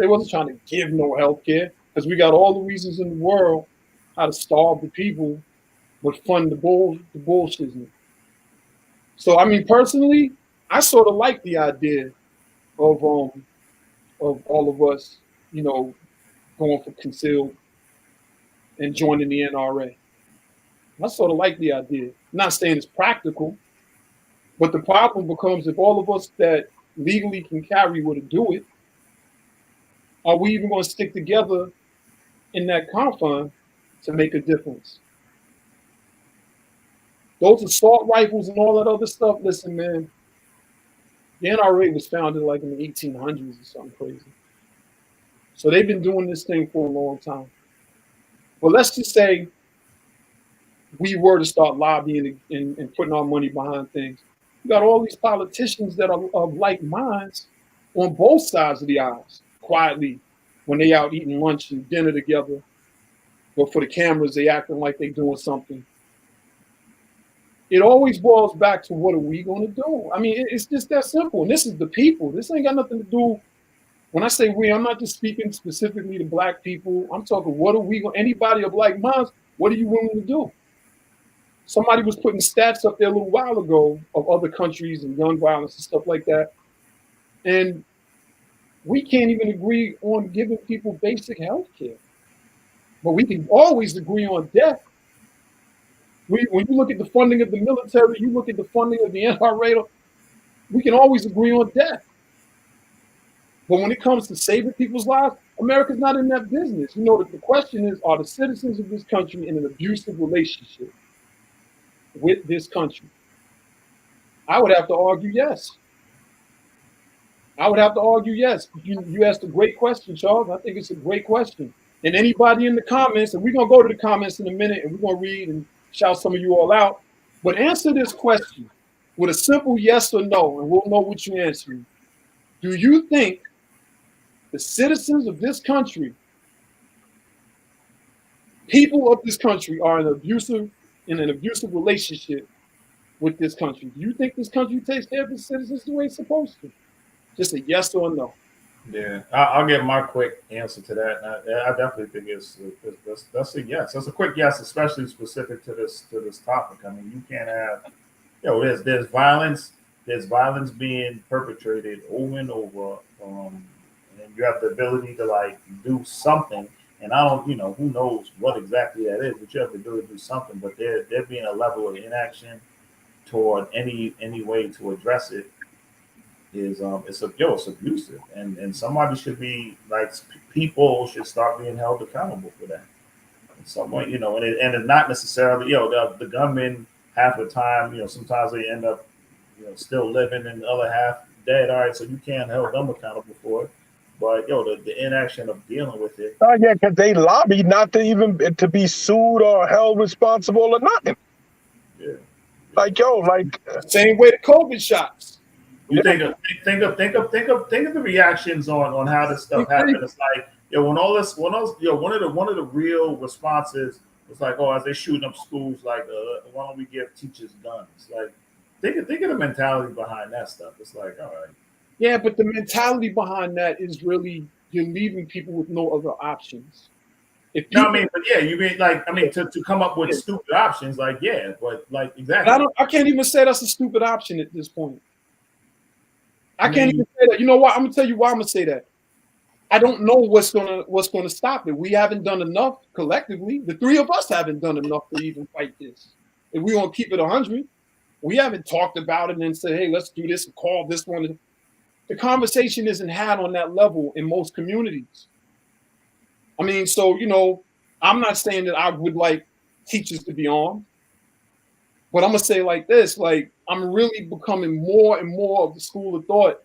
wasn't trying to give no healthcare because we got all the reasons in the world how to starve the people, but fund the bullshit. So, I mean, personally, I sort of like the idea of all of us, going for concealed and joining the NRA. I sort of like the idea. I'm not saying it's practical, but the problem becomes if all of us that legally can carry were to do it, are we even going to stick together in that confine to make a difference? Those assault rifles and all that other stuff, listen, man, the NRA was founded like in the 1800s or something crazy. So they've been doing this thing for a long time. But let's just say we were to start lobbying and putting our money behind things. You got all these politicians that are of like minds on both sides of the aisles, quietly, when they out eating lunch and dinner together. But for the cameras, they acting like they doing something. It always boils back to what are we going to do? I mean, it's just that simple. And this is the people. This ain't got nothing to do. When I say we, I'm not just speaking specifically to black people. I'm talking, what are we going? Anybody of like minds, what are you willing to do? Somebody was putting stats up there a little while ago of other countries and gun violence and stuff like that. And we can't even agree on giving people basic health care. But we can always agree on death. When you look at the funding of the military, you look at the funding of the NRA, we can always agree on death. But when it comes to saving people's lives, America's not in that business. You know, the question is, are the citizens of this country in an abusive relationship with this country? I would have to argue yes. I would have to argue yes. You asked a great question, Charles. I think it's a great question. And anybody in the comments, and we're going to go to the comments in a minute, and we're going to read and shout some of you all out. But answer this question with a simple yes or no, and we'll know what you answer. Do you think the citizens of this country, people of this country, are in an abusive relationship with this country? Do you think this country takes care of its citizens the way it's supposed to? Just a yes or a no. Yeah, I'll give my quick answer to that. I definitely think that's a yes. That's a quick yes, especially specific to this topic. I mean, you can't have, there's violence being perpetrated over and over, and you have the ability to like do something. And I don't, who knows what exactly that is, but you have the ability to do something. But there being a level of inaction toward any way to address it is it's abusive, and somebody should be like, people should start being held accountable for that in some way, and it's not necessarily the gunmen half the time, sometimes they end up still living and the other half dead. All right, so you can't hold them accountable for it, but the inaction of dealing with it. Oh yeah, because they lobbied not to even to be sued or held responsible or nothing. Yeah, like same way the COVID shots. You think of the reactions on how this stuff happened. It's like, one of the real responses was like, oh, as they shooting up schools, like, why don't we give teachers guns? Like, think of the mentality behind that stuff. It's like, all right. Yeah, but the mentality behind that is really, you're leaving people with no other options. You mean to come up with stupid options, like, yeah, but like, exactly. I can't even say that's a stupid option at this point. I can't even say that. You know what? I'm gonna tell you why I'm gonna say that. I don't know what's gonna stop it. We haven't done enough collectively. The three of us haven't done enough to even fight this. If we want to keep it 100, we haven't talked about it and said, hey, let's do this and call this one. The conversation isn't had on that level in most communities. I mean, so I'm not saying that I would like teachers to be armed, but I'm gonna say like this: like, I'm really becoming more and more of the school of thought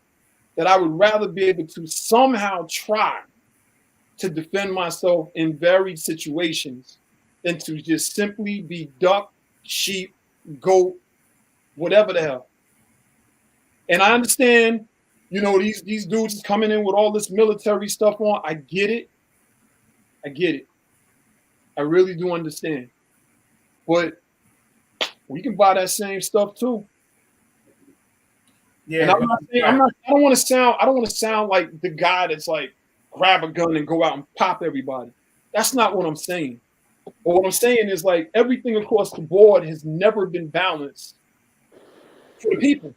that I would rather be able to somehow try to defend myself in varied situations than to just simply be duck, sheep, goat, whatever the hell. And I understand, these dudes is coming in with all this military stuff on. I get it. I really do understand. But we can buy that same stuff too. Yeah, and I don't want to sound like the guy that's like, grab a gun and go out and pop everybody. That's not what I'm saying. But what I'm saying is, like, everything across the board has never been balanced for the people.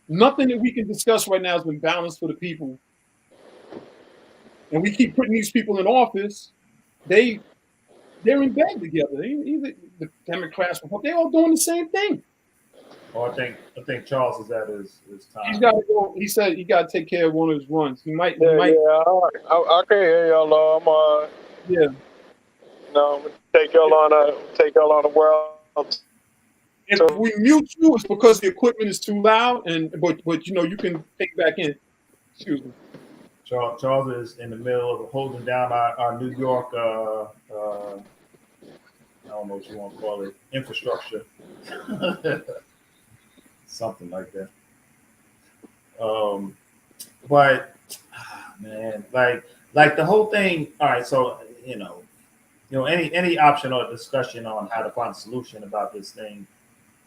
Nothing that we can discuss right now has been balanced for the people. And we keep putting these people in office. They're in bed together. Either the Democrats, they're all doing the same thing. Oh, I think Charles is at his time. He's got to go. He said he got to take care of one of his runs. He might. Yeah. I can't hear y'all. Yeah. No, I'm gonna take y'all on the world. If we mute you, it's because the equipment is too loud, but you can pick back in. Excuse me. Charles is in the middle of holding down our New York, I don't know what you want to call it, infrastructure. Something like that. But man, like the whole thing. All right, so any option or discussion on how to find a solution about this thing,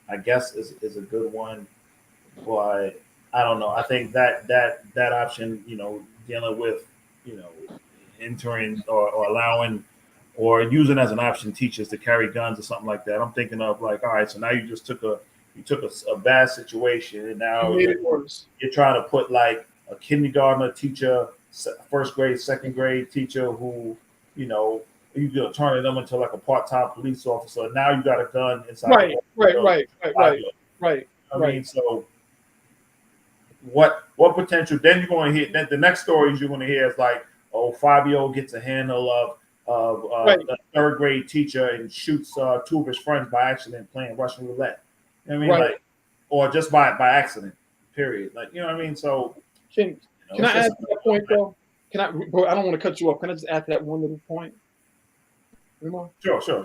I guess is a good one. But I don't know. I think that option, dealing with, entering or allowing or using as an option teachers to carry guns or something like that. I'm thinking of like, all right, so now you just took a bad situation, and now Made it worse. you're trying to put like a kindergartner teacher, first grade, second grade teacher who, you know, you're turning them into like a part-time police officer. Now you got a gun inside. Right. I mean, so what potential? Then you're going to hear. Then the next stories you're going to hear is like, oh, 5-year-old gets a handle of a third grade teacher and shoots 2 of his friends by accident playing Russian roulette. You know what I mean? Like, or just by accident. Period. Like, you know what I mean? So can I add to that point though? Can I? Bro, I don't want to cut you off. Can I just add to that one little point? Sure.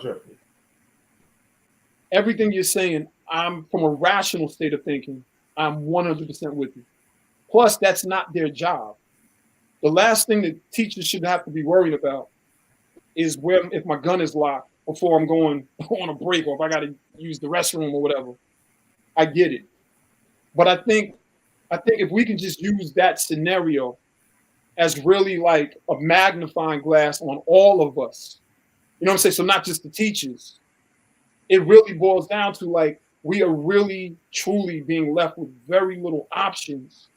Everything you're saying, I'm from a rational state of thinking. I'm 100% with you. Plus, that's not their job. The last thing that teachers should have to be worried about is if my gun is locked before I'm going on a break, or if I got to use the restroom or whatever. I get it, but I think if we can just use that scenario as really like a magnifying glass on all of us, you know what I'm saying? So not just the teachers. It really boils down to like we are really truly being left with very little options.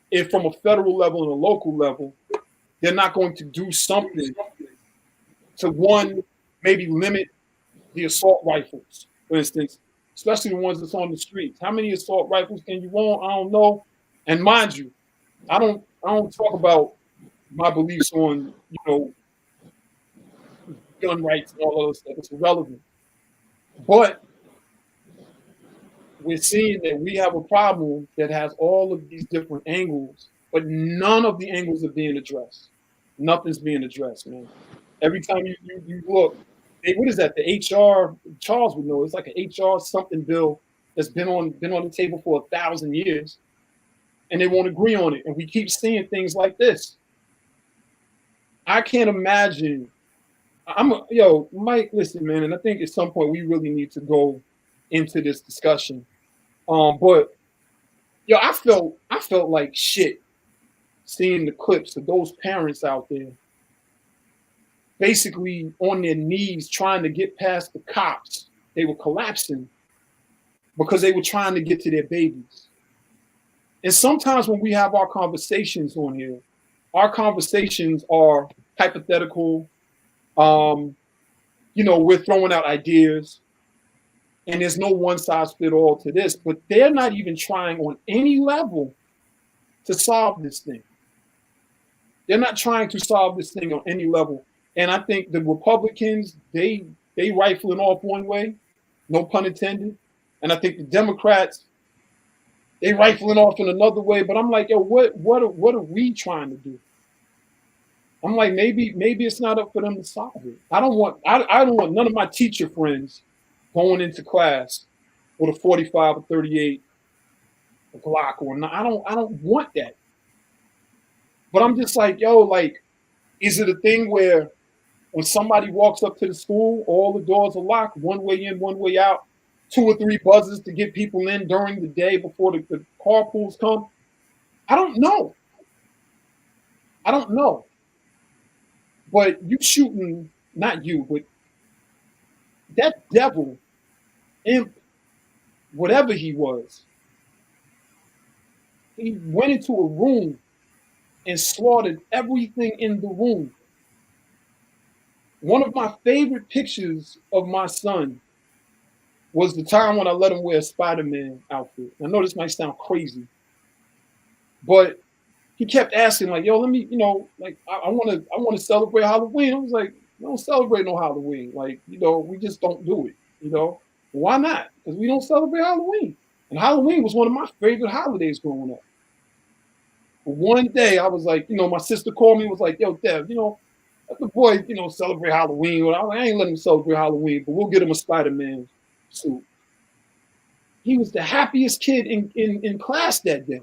If from a federal level and a local level, they're not going to do something to one, maybe limit the assault rifles, for instance, especially the ones that's on the streets. How many assault rifles can you own? I don't know. And mind you, I don't talk about my beliefs on, you know, gun rights and all of those stuff. It's irrelevant. But we're seeing that we have a problem that has all of these different angles, but none of the angles are being addressed. Nothing's being addressed, man. Every time you look, hey, what is that? The HR, Charles would know. It's like an HR something bill that's been on the table for 1,000 years, and they won't agree on it. And we keep seeing things like this. I can't imagine. Mike, listen, man, and I think at some point we really need to go into this discussion. But I felt like shit seeing the clips of those parents out there basically on their knees trying to get past the cops. They were collapsing because they were trying to get to their babies. And sometimes when we have our conversations on here, our conversations are hypothetical. We're throwing out ideas, and there's no one size fit all to this, but they're not even trying on any level to solve this thing. They're not trying to solve this thing on any level. And I think the Republicans, they rifling off one way, no pun intended. And I think the Democrats, they rifling off in another way. But I'm like, yo, what are we trying to do? I'm like, maybe it's not up for them to solve it. I don't want none of my teacher friends going into class with a 45 or 38 Glock or not. I don't want that. But I'm just like, yo, like, is it a thing where when somebody walks up to the school, all the doors are locked, one way in, one way out, 2 or 3 buzzers to get people in during the day before the carpools come? I don't know. But you shooting, not you, but that devil, imp, whatever he was, he went into a room and slaughtered everything in the room. One of my favorite pictures of my son was the time when I let him wear a Spider-Man outfit. I know this might sound crazy, but he kept asking, like, yo, let me, I want to celebrate Halloween. I was like, we don't celebrate no Halloween. Like, we just don't do it, Why not? Because we don't celebrate Halloween. And Halloween was one of my favorite holidays growing up. But one day I was like, my sister called me and was like, yo, Dev, let the boy, celebrate Halloween. Well, I ain't letting him celebrate Halloween, but we'll get him a Spider-Man suit. He was the happiest kid in class that day.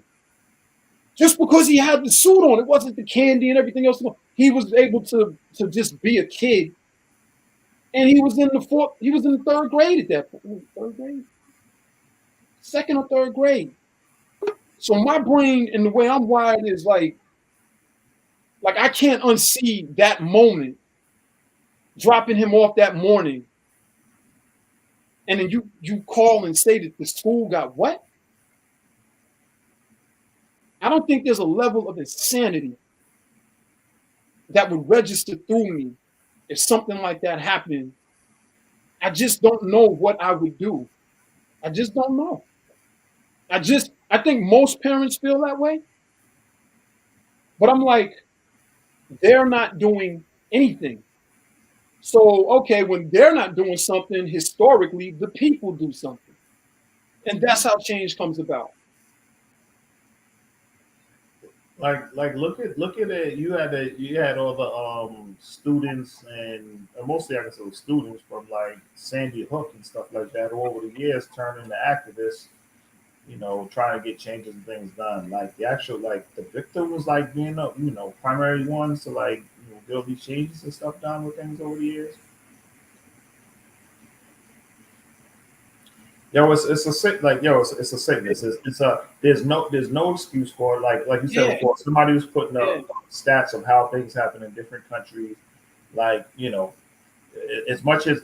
Just because he had the suit on, it wasn't the candy and everything else. He was able to just be a kid. And he was in the 3rd grade at that point. 3rd grade? 2nd or 3rd grade. So my brain and the way I'm wired is like I can't unsee that moment dropping him off that morning, and then you call and say that the school got what? I don't think there's a level of insanity that would register through me if something like that happened. I just don't know what I would do. I just don't know. I think most parents feel that way. But I'm like, they're not doing anything. So, okay, when they're not doing something, historically, the people do something. And that's how change comes about. Like look at it. You had all the students and mostly I guess it was students from like Sandy Hook and stuff like that who over the years turned into activists, you know, trying to get changes and things done. Like the actual like the victim was like being the, you know, primary ones to like, you know, build these changes and stuff done with things over the years. Yo, it's a sick like yo, it's a sickness. It's a there's no excuse for it. Like you said before, somebody was putting up stats of how things happen in different countries. Like, you know, as much as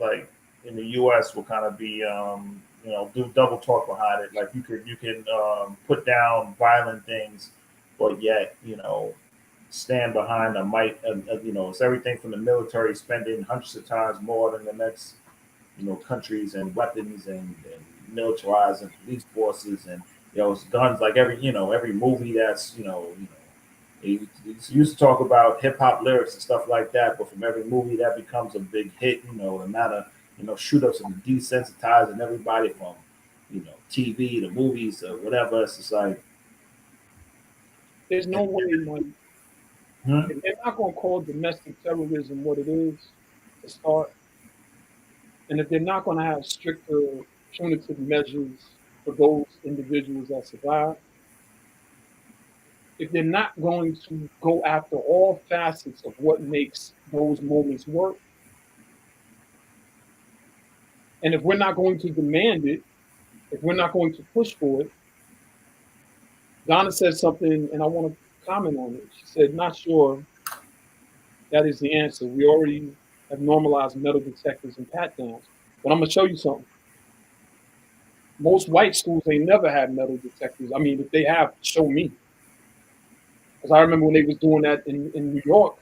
like in the US will kind of be you know, do double talk behind it. Like you can put down violent things, but yet, you know, stand behind a might you know, it's everything from the military spending hundreds of times more than the next, you know, countries and weapons and militarizing police forces and, you know, it's guns. Like every movie that's, you used to talk about hip hop lyrics and stuff like that, but from every movie that becomes a big hit, you know, the amount of, you know, shoot ups and desensitizing everybody from, you know, TV to movies or whatever. It's just like there's no way, like, if they're not going to call domestic terrorism what it is to start, and if they're not going to have stricter punitive measures for those individuals that survive, if they're not going to go after all facets of what makes those moments work, and if we're not going to demand it, if we're not going to push for it, Donna said something, and I want to comment on it. She said, not sure that is the answer. We already have normalized metal detectors and pat downs. But I'm going to show you something. Most white schools ain't never had metal detectors. I mean, if they have, show me. Because I remember when they was doing that in New York,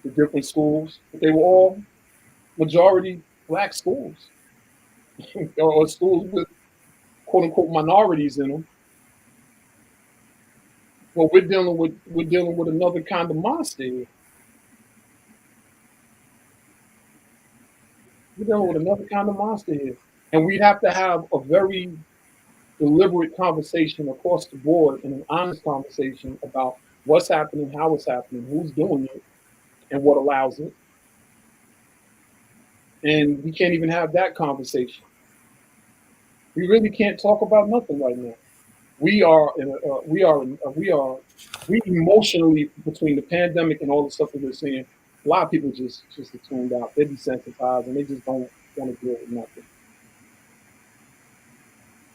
the different schools, but they were all majority black schools. Or schools with quote unquote minorities in them. Well, we're dealing with another kind of monster here. We're dealing with another kind of monster here. And we have to have a very deliberate conversation across the board and an honest conversation about what's happening, how it's happening, who's doing it, and what allows it. And we can't even have that conversation. We really can't talk about nothing right now. We emotionally, between the pandemic and all the stuff that we're seeing, a lot of people just are tuned out. They're desensitized and they just don't want to deal with nothing.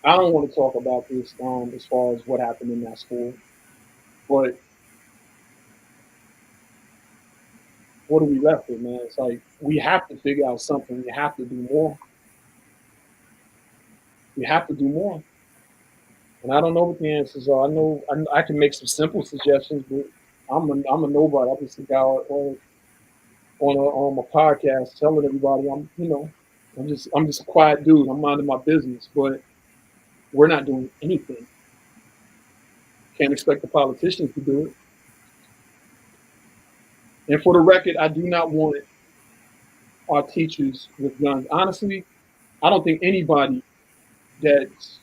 I don't want to talk about this as far as what happened in that school, but what are we left with, man? It's like we have to figure out something. We have to do more. We have to do more. And I don't know what the answers are. I know I can make some simple suggestions, but I'm a nobody. I'm just a guy on a podcast telling everybody I'm just a quiet dude. I'm minding my business, but we're not doing anything. Can't expect the politicians to do it. And for the record, I do not want our teachers with guns. Honestly, I don't think anybody that's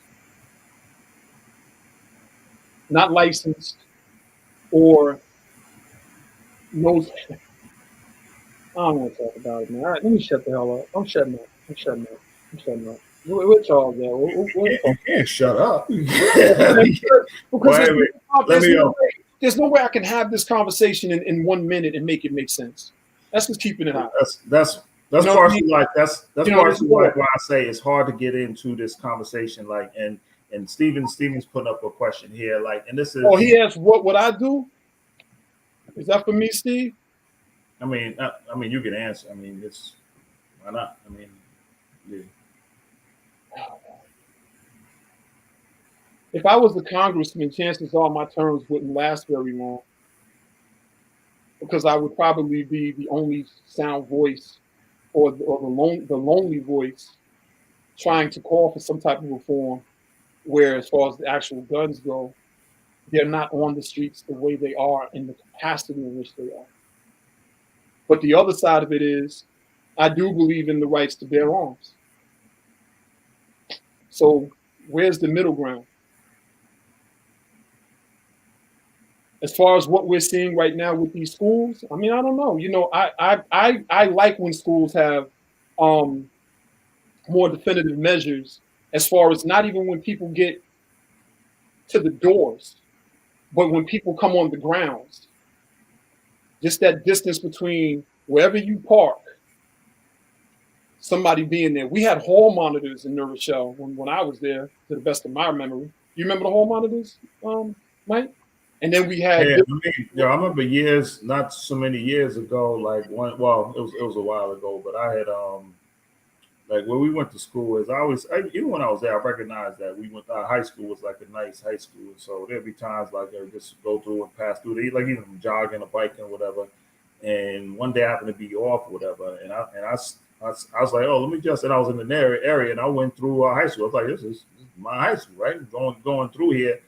not licensed or knows. I don't want to talk about it, man. All right, let me shut the hell up. I'm shutting up. We're Charles there. You can't shut up. There's no way I can have this conversation in 1 minute and make it make sense. That's just keeping it out. That's partially like that's partially why I say it's hard to get into this conversation. Like and Steven's putting up a question here. Like, and this is he asked what would I do? Is that for me, Steve? I mean, you can answer. I mean, it's why not? I mean, yeah. If I was a congressman, chances are my terms wouldn't last very long because I would probably be the only sound voice or the lonely voice trying to call for some type of reform. Where, as far as the actual guns go, they're not on the streets the way they are in the capacity in which they are. But the other side of it is, I do believe in the rights to bear arms. So, where's the middle ground? As far as what we're seeing right now with these schools, I mean, I don't know. You know, I like when schools have um, more definitive measures as far as not even when people get to the doors, but when people come on the grounds, just that distance between wherever you park, somebody being there. We had hall monitors in New Rochelle when I was there, to the best of my memory. You remember the hall monitors, Mike? And then we had. Yeah, I mean, I remember years, not so many years ago, like well, it was a while ago, but I had like where we went to school is even when I was there, I recognized that we went our high school was like a nice high school, so there'd be times like I would just go through and pass through, they like even jogging or biking or whatever. And one day I happened to be off or whatever, I was like, oh, let me just, and I was in the area, and I went through high school. I was like, this is my high school, right? Going through here.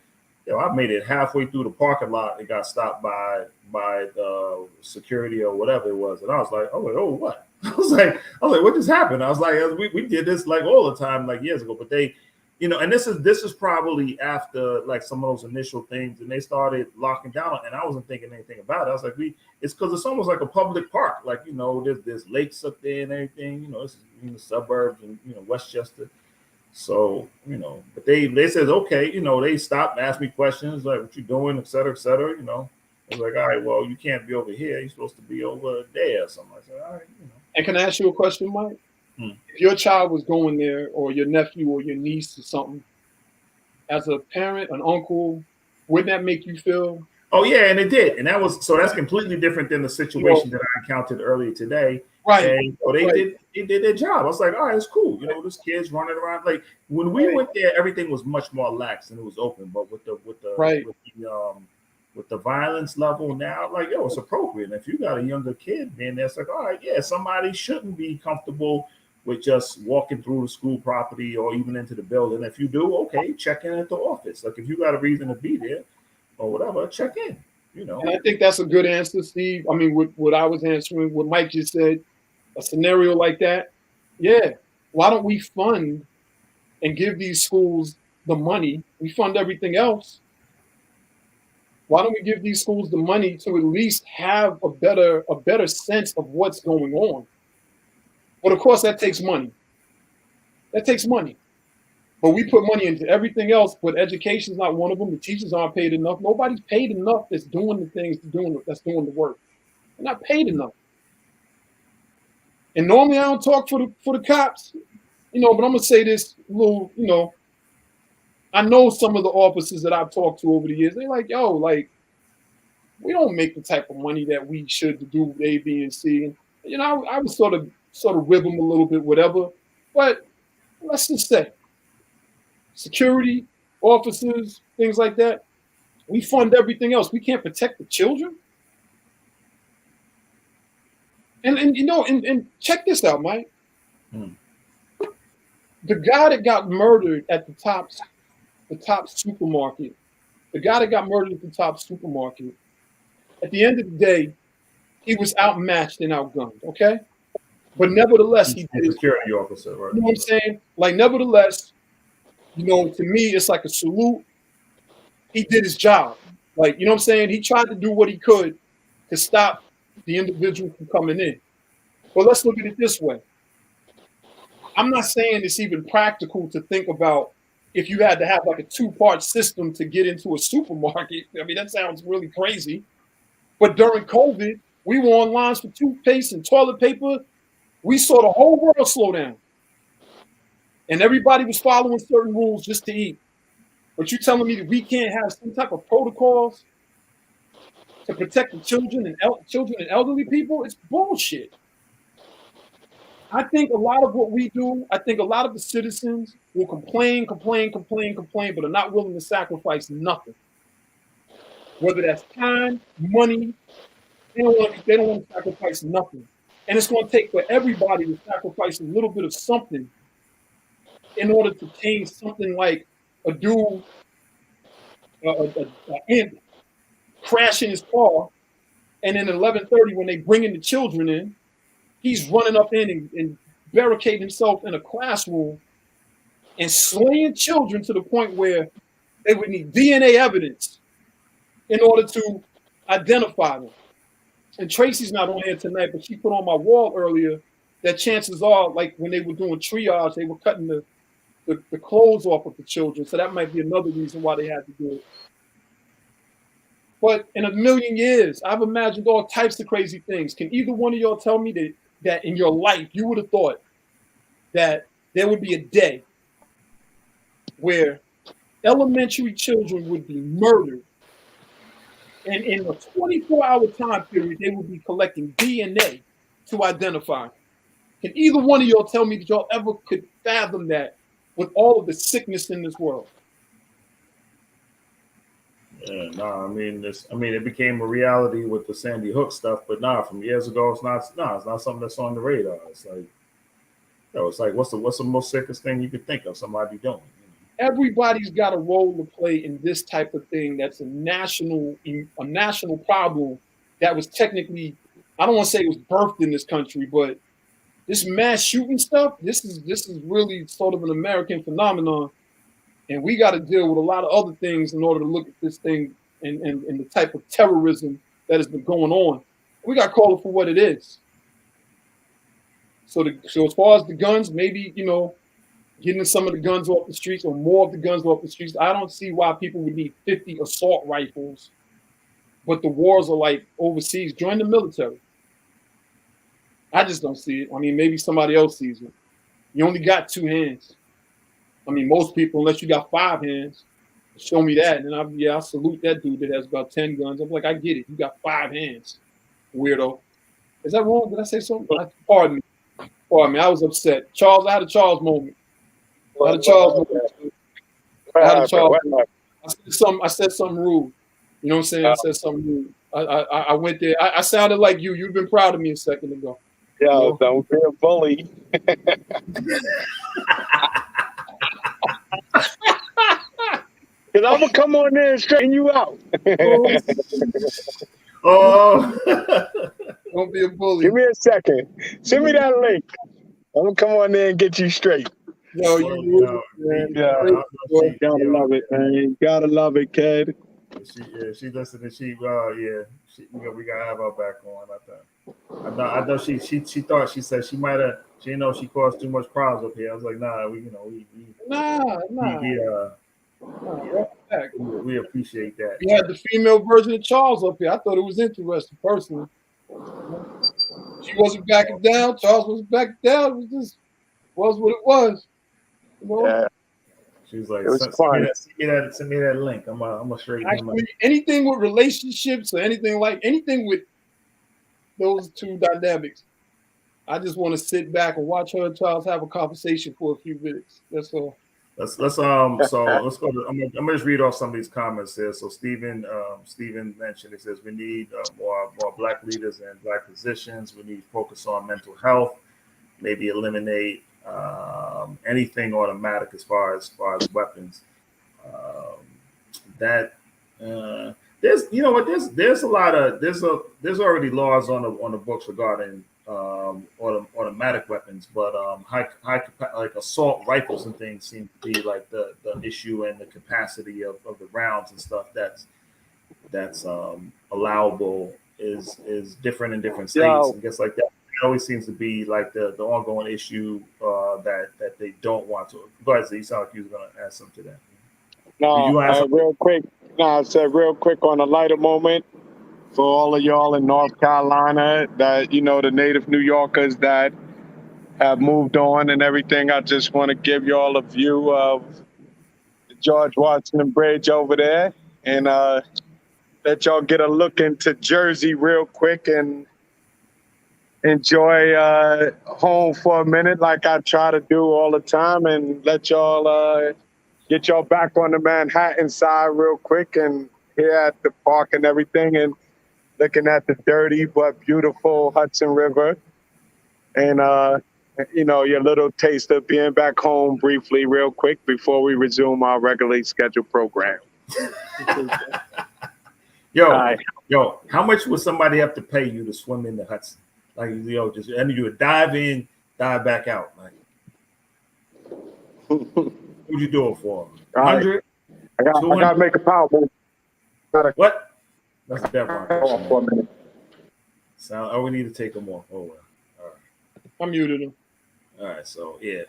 I made it halfway through the parking lot and got stopped by the security or whatever it was, and I was like, oh, what? I was like, what just happened? I was like, we did this like all the time, like years ago, but they, and this is probably after like some of those initial things, and they started locking down, and I wasn't thinking anything about it. I was like, it's because it's almost like a public park, like there's lakes up there and everything, it's in the suburbs and Westchester. So, but they said, okay, they stopped and asked me questions like, what you doing, et cetera, et cetera. I was like, all right, well, you can't be over here. You're supposed to be over there or something. I said, all right, And can I ask you a question, Mike? Hmm. If your child was going there, or your nephew or your niece or something, as a parent, an uncle, wouldn't that make you feel? Oh yeah, and it did, and that's completely different than the situation that I encountered earlier today. Right. And they did their job. I was like, all right, it's cool. This kid's running around. Like when we went there, everything was much more lax and it was open. But with the violence level now, like it's appropriate. And if you got a younger kid being there, it's like, all right, yeah, somebody shouldn't be comfortable with just walking through the school property or even into the building. If you do, okay, check in at the office. Like if you got a reason to be there or whatever, check in. And I think that's a good answer, Steve. I mean, what I was answering, what Mike just said, a scenario like that, yeah. Why don't we fund and give these schools the money? We fund everything else. Why don't we give these schools the money to at least have a better sense of what's going on? But of course, that takes money. That takes money. But we put money into everything else, but education's not one of them. The teachers aren't paid enough. Nobody's paid enough that's doing the things, that's doing the work. They're not paid enough. And normally I don't talk for the cops, but I'm gonna say this little, I know some of the officers that I've talked to over the years, they're like, yo, like, we don't make the type of money that we should to do A, B, and C. And I would sort of rib them a little bit, whatever. But let's just say security, officers, things like that, we fund everything else. We can't protect the children. And check this out, Mike. The guy that got murdered at the top supermarket, at the end of the day, he was outmatched and outgunned, okay? But nevertheless, he did. Security officer, right? You know what I'm saying? Like, nevertheless, to me, it's like a salute. He did his job. Like, you know what I'm saying? He tried to do what he could to stop the individual from coming in. But let's look at it this way. I'm not saying it's even practical to think about if you had to have like a 2-part system to get into a supermarket. I mean, that sounds really crazy. But during COVID, we were on lines for toothpaste and toilet paper. We saw the whole world slow down. And everybody was following certain rules just to eat. But you're telling me that we can't have some type of protocols to protect the children and elderly people, it's bullshit. I think a lot of what we do, I think a lot of the citizens will complain, but are not willing to sacrifice nothing. Whether that's time, money, they don't want to sacrifice nothing. And it's going to take for everybody to sacrifice a little bit of something in order to change something like a dude, an imp, crashing his car, and then at 11:30 when they bringing the children in, he's running up in and barricading himself in a classroom and slaying children to the point where they would need DNA evidence in order to identify them. And Tracy's not on here tonight, but she put on my wall earlier that chances are, like when they were doing triage, they were cutting the clothes off of the children. So that might be another reason why they had to do it. But in a million years, I've imagined all types of crazy things. Can either one of y'all tell me that in your life you would have thought that there would be a day where elementary children would be murdered, and in a 24-hour time period, they would be collecting DNA to identify? Can either one of y'all tell me that y'all ever could fathom that with all of the sickness in this world? Yeah, no, I mean it became a reality with the Sandy Hook stuff, but from years ago, it's not something that's on the radar. It's like, what's the most sickest thing you could think of somebody doing? Everybody's got a role to play in this type of thing. That's a national problem that was technically, I don't want to say it was birthed in this country, but this mass shooting stuff, this is really sort of an American phenomenon. And we got to deal with a lot of other things in order to look at this thing and the type of terrorism that has been going on. We got to call it for what it is. So as far as the guns, maybe, getting some of the guns off the streets or more of the guns off the streets, I don't see why people would need 50 assault rifles. But the wars are like overseas. Join the military. I just don't see it. I mean, maybe somebody else sees it. You only got 2 hands. I mean, most people, unless you got 5 hands, show me that. And I salute that dude that has about 10 guns. I'm like, I get it. You got 5 hands, weirdo. Is that wrong? Did I say something? Pardon me. I was upset. I had a Charles moment. I said something rude. You know what I'm saying? I said something rude. I went there. I sounded like you. You've been proud of me a second ago. Yo, don't be a bully. Because I'm going to come on there and straighten you out. Don't be a bully. Give me a second. Send me that link. I'm going to come on there and get you straight. Yo, you man. You gotta love it, man. You gotta love it, kid. She listened. We gotta have her back on. I know she thought, she said she might have. She didn't know she caused too much problems up here. I was like, nah, we appreciate that. We had the female version of Charles up here. I thought it was interesting, personally. She wasn't backing down. Charles wasn't backing down. It was just what it was. Yeah. She was like, send me that link. I'm gonna straighten him up. Anything with relationships or anything with those two dynamics, I just want to sit back and watch her and Charles have a conversation for a few minutes. That's all. Let's go. I'm gonna just read off some of these comments here. So Stephen mentioned, it says we need more Black leaders and Black physicians. We need to focus on mental health. Maybe eliminate anything automatic as far as weapons. There's a lot of there's already laws on the books regarding automatic weapons, but high like assault rifles and things seem to be like the issue, and the capacity of the rounds and stuff that's allowable is different in different states. And just like that, it always seems to be like the ongoing issue that they don't want to. Go ahead, you sound like you were going to add something to that. No, real quick. No, I said real quick on a lighter moment for all of y'all in North Carolina that, the native New Yorkers that have moved on and everything. I just want to give y'all a view of the George Washington Bridge over there. And let y'all get a look into Jersey real quick and enjoy home for a minute like I try to do all the time, and let y'all get y'all back on the Manhattan side real quick and here at the park and everything, and looking at the dirty but beautiful Hudson River, and you know, your little taste of being back home briefly real quick before we resume our regularly scheduled program. Yo, how much would somebody have to pay you to swim in the Hudson? Like, just and you would dive in, dive back out. Like, what would you do it for? 100? I got to make a power move. What? That's a bad Hold on for a minute. So, we need to take them off. Oh, well. All right. I muted him. All right, so yeah.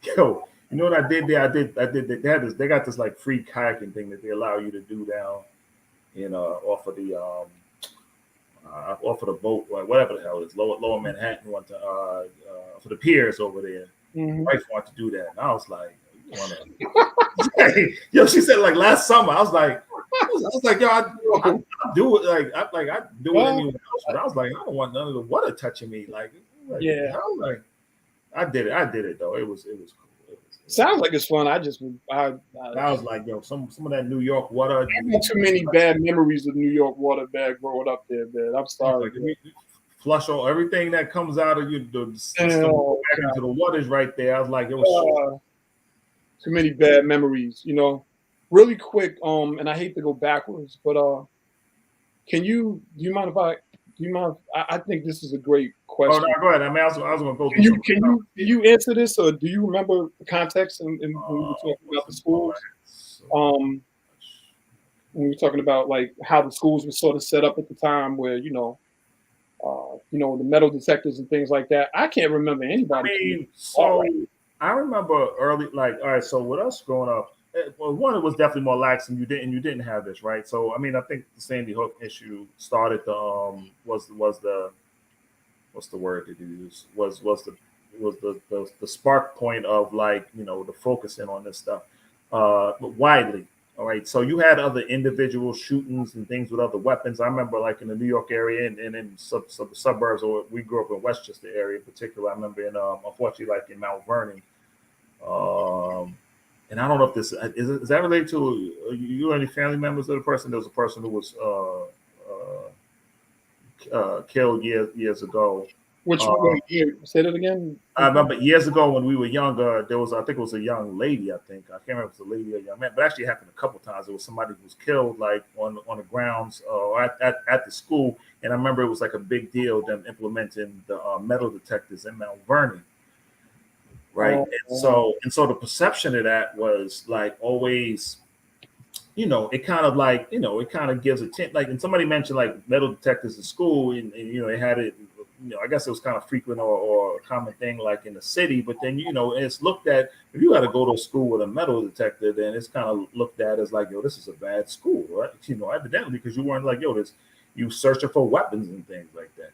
Yo, you know what I did there? I did. They had this. They got this like free kayaking thing that they allow you to do down, off of the boat, or whatever the hell it is, lower Manhattan. For the piers over there. Mm-hmm. Wife wanted to do that, and I was like, you wanna... Yo, she said like last summer. I was like, yo, I do it I do it anywhere else, but I was like, I don't want none of the water touching me. Yeah. I did it though. It was cool. Sounds like it's fun. I was like, yo, some of that New York water. I have too many bad memories of New York water bag growing up there, man. I'm sorry. Like, flush all everything that comes out of you, back into the waters right there. I was like, it was too many bad memories, Really quick, and I hate to go backwards, but do you mind if I think this is a great question. Oh no, go ahead. I mean, I was gonna go. Can you answer this, or do you remember the context when we were talking about the schools? When we were talking about like how the schools were sort of set up at the time, where the metal detectors and things like that. I can't remember anybody. I remember early, like, all right. So with us growing up, one, it was definitely more lax, and you didn't have this, right? So I mean, I think the Sandy Hook issue started the was the what's the word to use was the spark point of like the focusing on this stuff widely. All right, so you had other individual shootings and things with other weapons. I remember like in the New York area and in some suburbs, or we grew up in Westchester area in particular. I remember in unfortunately like in Mount Vernon. And I don't know if this is that related to you or any family members of the person. There was a person who was killed years ago. Which one? Say that again. I remember years ago when we were younger, there was, I think it was a young lady, I can't remember if it was a lady or a young man, but actually it happened a couple times. There was somebody who was killed like on the grounds at the school. And I remember it was like a big deal, them implementing the metal detectors in Mount Vernon. Right. And so the perception of that was like always, it kind of like, it kind of gives a tint, like, and somebody mentioned like metal detectors in school and they had it, I guess it was kind of frequent or a common thing like in the city, but then, it's looked at, if you got to go to a school with a metal detector, then it's kind of looked at as like, yo, this is a bad school, right? Evidently, because you weren't like, yo, you searching for weapons and things like that.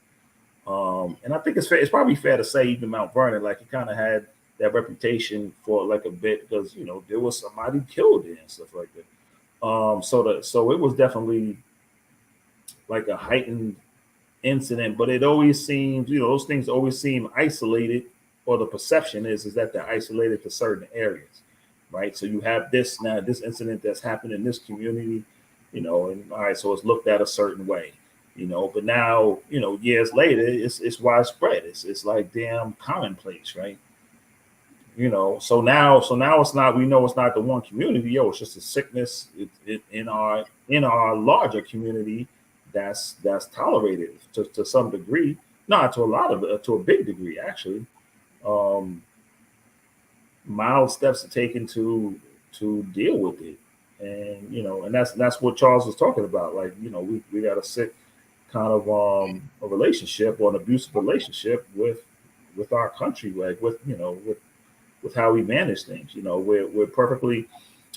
And I think it's probably fair to say even Mount Vernon, like it kind of had that reputation for like a bit because, there was somebody killed there and stuff like that. So it was definitely like a heightened incident, but it always seems, those things always seem isolated, or the perception is that they're isolated to certain areas, right? So you have this incident that's happened in this community, and all right, so it's looked at a certain way, but now, years later, it's widespread. It's like damn commonplace, right? So now it's not, we know it's not the one community, it's just a sickness in our larger community that's tolerated to some degree, not to a lot of it, to a big degree actually. Mild steps are taken to deal with it, and and that's what Charles was talking about. Like we got a sick kind of a relationship or an abusive relationship with our country, like with how we manage things. We're perfectly,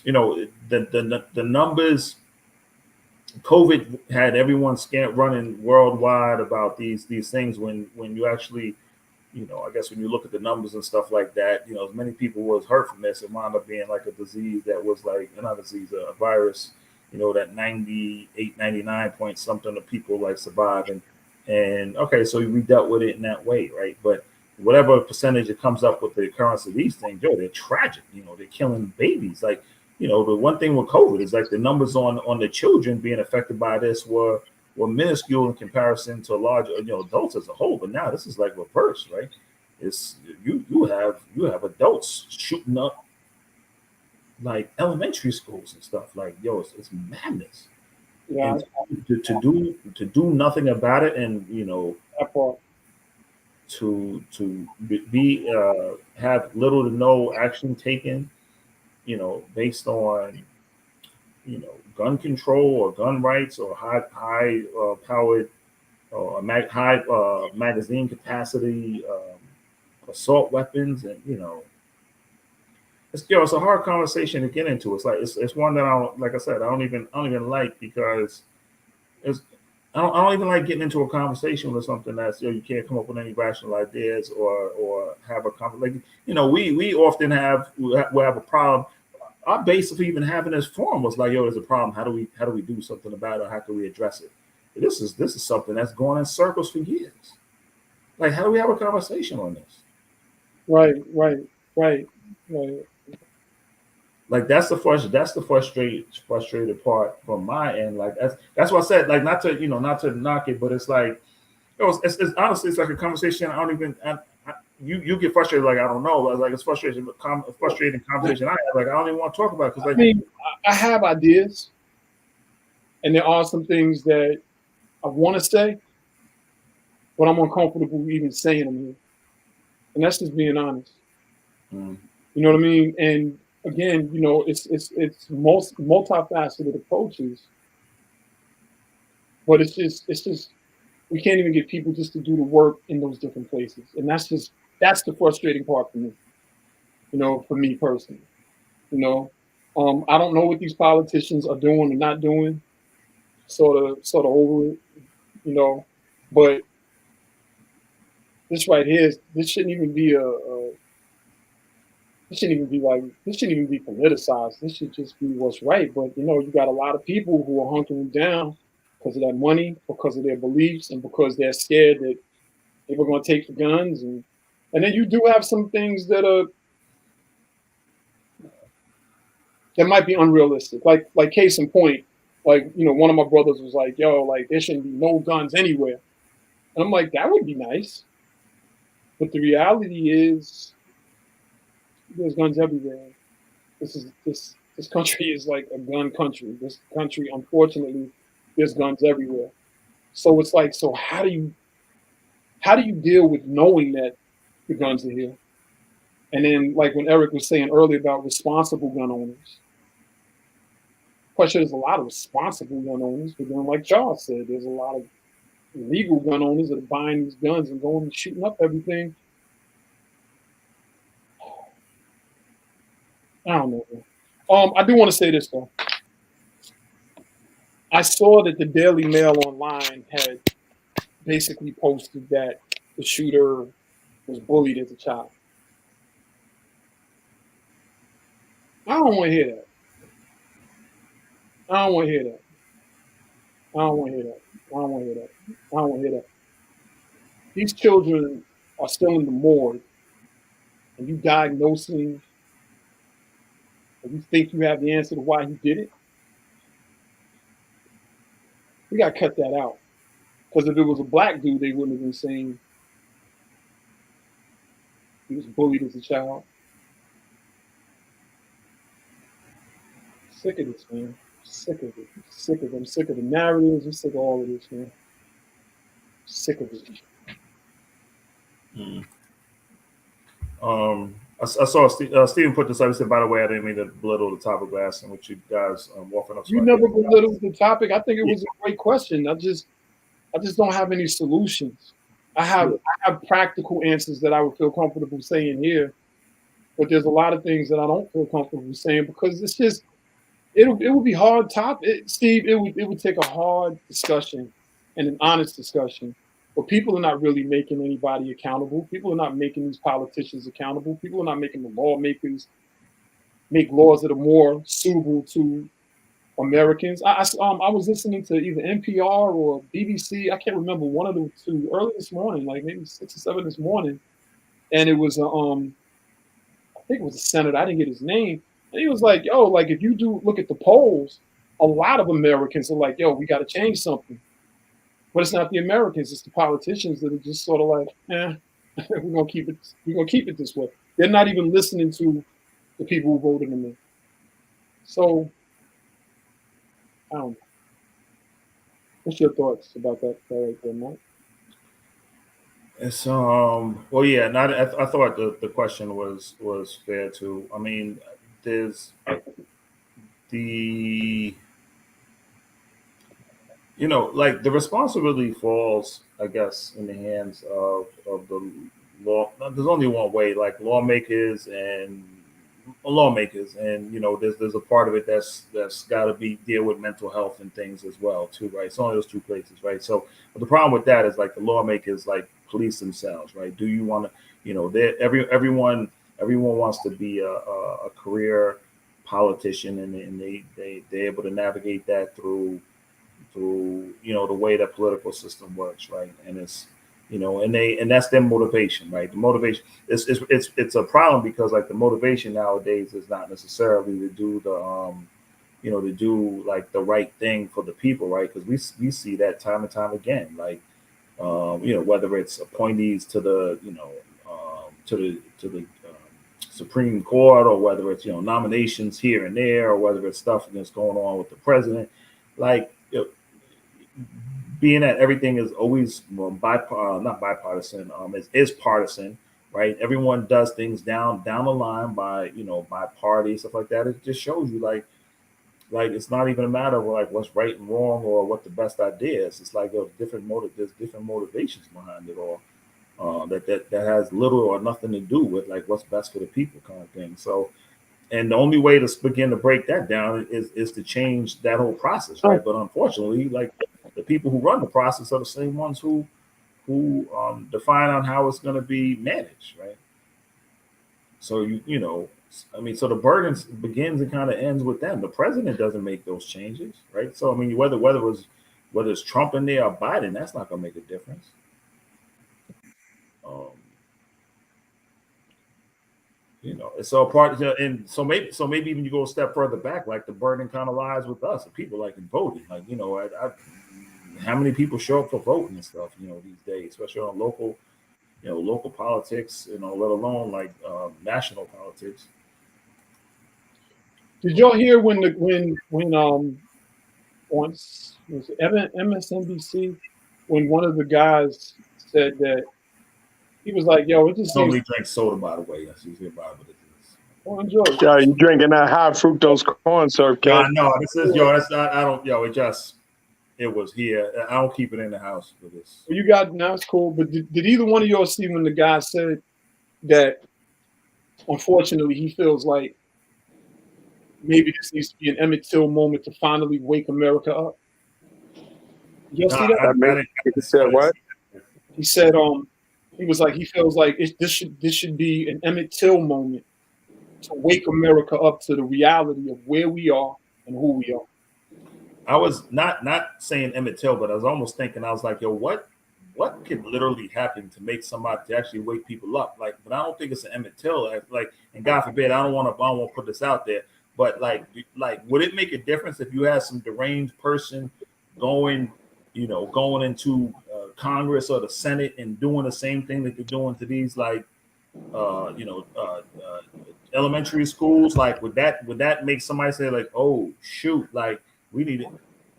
the numbers. COVID had everyone running worldwide about these things when you actually, I guess when you look at the numbers and stuff like that, as many people was hurt from this, it wound up being like a disease that was like, not a disease, a virus, that 98, 99 point something of people like survive, and okay, so we dealt with it in that way, right? But whatever percentage it comes up with the occurrence of these things, they're tragic. They're killing babies. Like, the one thing with COVID is like the numbers on the children being affected by this were minuscule in comparison to larger, adults as a whole. But now this is like reverse, right? It's you have adults shooting up like elementary schools and stuff. Like, it's madness. Yeah, And to do nothing about it, and that part. to be have little to no action taken, based on gun control or gun rights or high powered or high magazine capacity assault weapons, and it's a hard conversation to get into. It's like it's one that like I said, I don't even like, because I don't even like getting into a conversation with something that's you can't come up with any rational ideas or have a conversation. Like, we often we have a problem. Our base of even having this forum was like, there's a problem. How do we do something about it? How can we address it? This is something that's going in circles for years. Like, how do we have a conversation on this? Right. Like, that's the frustrated part from my end. Like, that's what I said. Like, not to knock it, but it's like, it's honestly, it's like a conversation. I don't even. You get frustrated, like, I don't know, but like, it's frustrating conversation I have. Like, I don't even want to talk about it, because, like, I mean, I have ideas, and there are some things that I want to say, but I'm uncomfortable even saying them here, and that's just being honest. You know what I mean? And again, it's multifaceted approaches, but it's just we can't even get people just to do the work in those different places, and that's the frustrating part for me. For me personally, I don't know what these politicians are doing or not doing. Sort of over it, but this right here, this shouldn't even be this shouldn't even be politicized. This should just be what's right. But you got a lot of people who are hunkering down because of that money, because of their beliefs, and because they're scared that people are going to take the guns, and then you do have some things that might be unrealistic. Like case in point, like one of my brothers was like, "Yo, like there shouldn't be no guns anywhere," and I'm like, "That would be nice," but the reality is, there's guns everywhere. This country is like a gun country. This country, unfortunately, there's guns everywhere. So it's like, so how do you deal with knowing that the guns are here? And then, like when Eric was saying earlier about responsible gun owners, quite sure there's a lot of responsible gun owners, but then, like Charles said, there's a lot of illegal gun owners that are buying these guns and going and shooting up everything. I don't know. I do want to say this though. I saw that the Daily Mail online had basically posted that the shooter was bullied as a child. I don't want to hear that. I don't want to hear that. These children are still in the morgue, and you diagnosing, and you think you have the answer to why he did it. We got to cut that out. Because if it was a black dude, they wouldn't have been saying he was bullied as a child. Sick of this, man. Sick of it. I'm sick of the narratives. I'm sick of all of this, man. Sick of it. I saw Stephen put this up. He said, "By the way, I didn't mean to belittle the topic of asking what you guys walking up." You never belittled the topic. I think it was a great question. I just don't have any solutions. I have practical answers that I would feel comfortable saying here, but there's a lot of things that I don't feel comfortable saying because it's just it would be hard topic. Steve, it would take a hard discussion and an honest discussion. But people are not really making anybody accountable. People are not making these politicians accountable. People are not making the lawmakers make laws that are more suitable to Americans. I was listening to either NPR or BBC. I can't remember, one of the two, early this morning, like maybe 6 or 7 this morning, and it was I think it was a senator. I didn't get his name, and he was like, "Yo, like if you do look at the polls, a lot of Americans are like, yo, we got to change something." But it's not the Americans; it's the politicians that are just sort of like, we're gonna keep it this way. They're not even listening to the people who voted them in. So, I don't know. What's your thoughts about that right there, Mike? It's well, yeah. Not I thought the question was fair too. I mean, there's the like the responsibility falls, I guess, in the hands of the law. There's only one way, like lawmakers, and there's a part of it that's got to be deal with mental health and things as well too, right? It's only those two places, right? So, but the problem with that is like the lawmakers like police themselves, right? Do you want to, everyone wants to be a career politician, and they're able to navigate that through the way that political system works, right? And it's and that's their motivation, right? The motivation it's a problem because like the motivation nowadays is not necessarily to do to do like the right thing for the people, right? Because we see that time and time again, like whether it's appointees to the to the Supreme Court, or whether it's nominations here and there, or whether it's stuff that's going on with the president, like being that everything is always not bipartisan, is partisan, right? Everyone does things down the line by by party, stuff like that. It just shows you like it's not even a matter of like what's right and wrong or what the best idea is. It's like there's different motivations behind it all. That has little or nothing to do with like what's best for the people, kind of thing. So, and the only way to begin to break that down is to change that whole process, right? But unfortunately, like the people who run the process are the same ones who define on how it's going to be managed, right? So so the burden begins and kind of ends with them. The president doesn't make those changes, right? So I mean, whether it's Trump in there or Biden, that's not going to make a difference. It's all part of, and so maybe even you go a step further back, like the burden kind of lies with us, the people, like in voting. Like how many people show up for voting and stuff, these days, especially on local politics, let alone like national politics. Did y'all hear when once was it MSNBC, when one of the guys said that he was like, "Yo, it just nobody drinks soda, by the way." That's usually about what it is. Oh, enjoy. Yeah, you drinking that high fructose corn syrup, kid. I know this is That's not. I don't. It was here. I don't keep it in the house for this. Well, you got now it's cool. But did either one of y'all see when the guy said that? Unfortunately, he feels like maybe this needs to be an Emmett Till moment to finally wake America up. You see that? He said what? He said, he was like, he feels like this should be an Emmett Till moment to wake America up to the reality of where we are and who we are. I was not saying Emmett Till, but I was almost thinking, I was like, yo, what could literally happen to make somebody to actually wake people up? Like, but I don't think it's an Emmett Till. Like, and God forbid, I don't want to put this out there, but like, would it make a difference if you had some deranged person going into Congress or the Senate and doing the same thing that they're doing to these elementary schools? Like, would that make somebody say like, oh shoot, like we need it?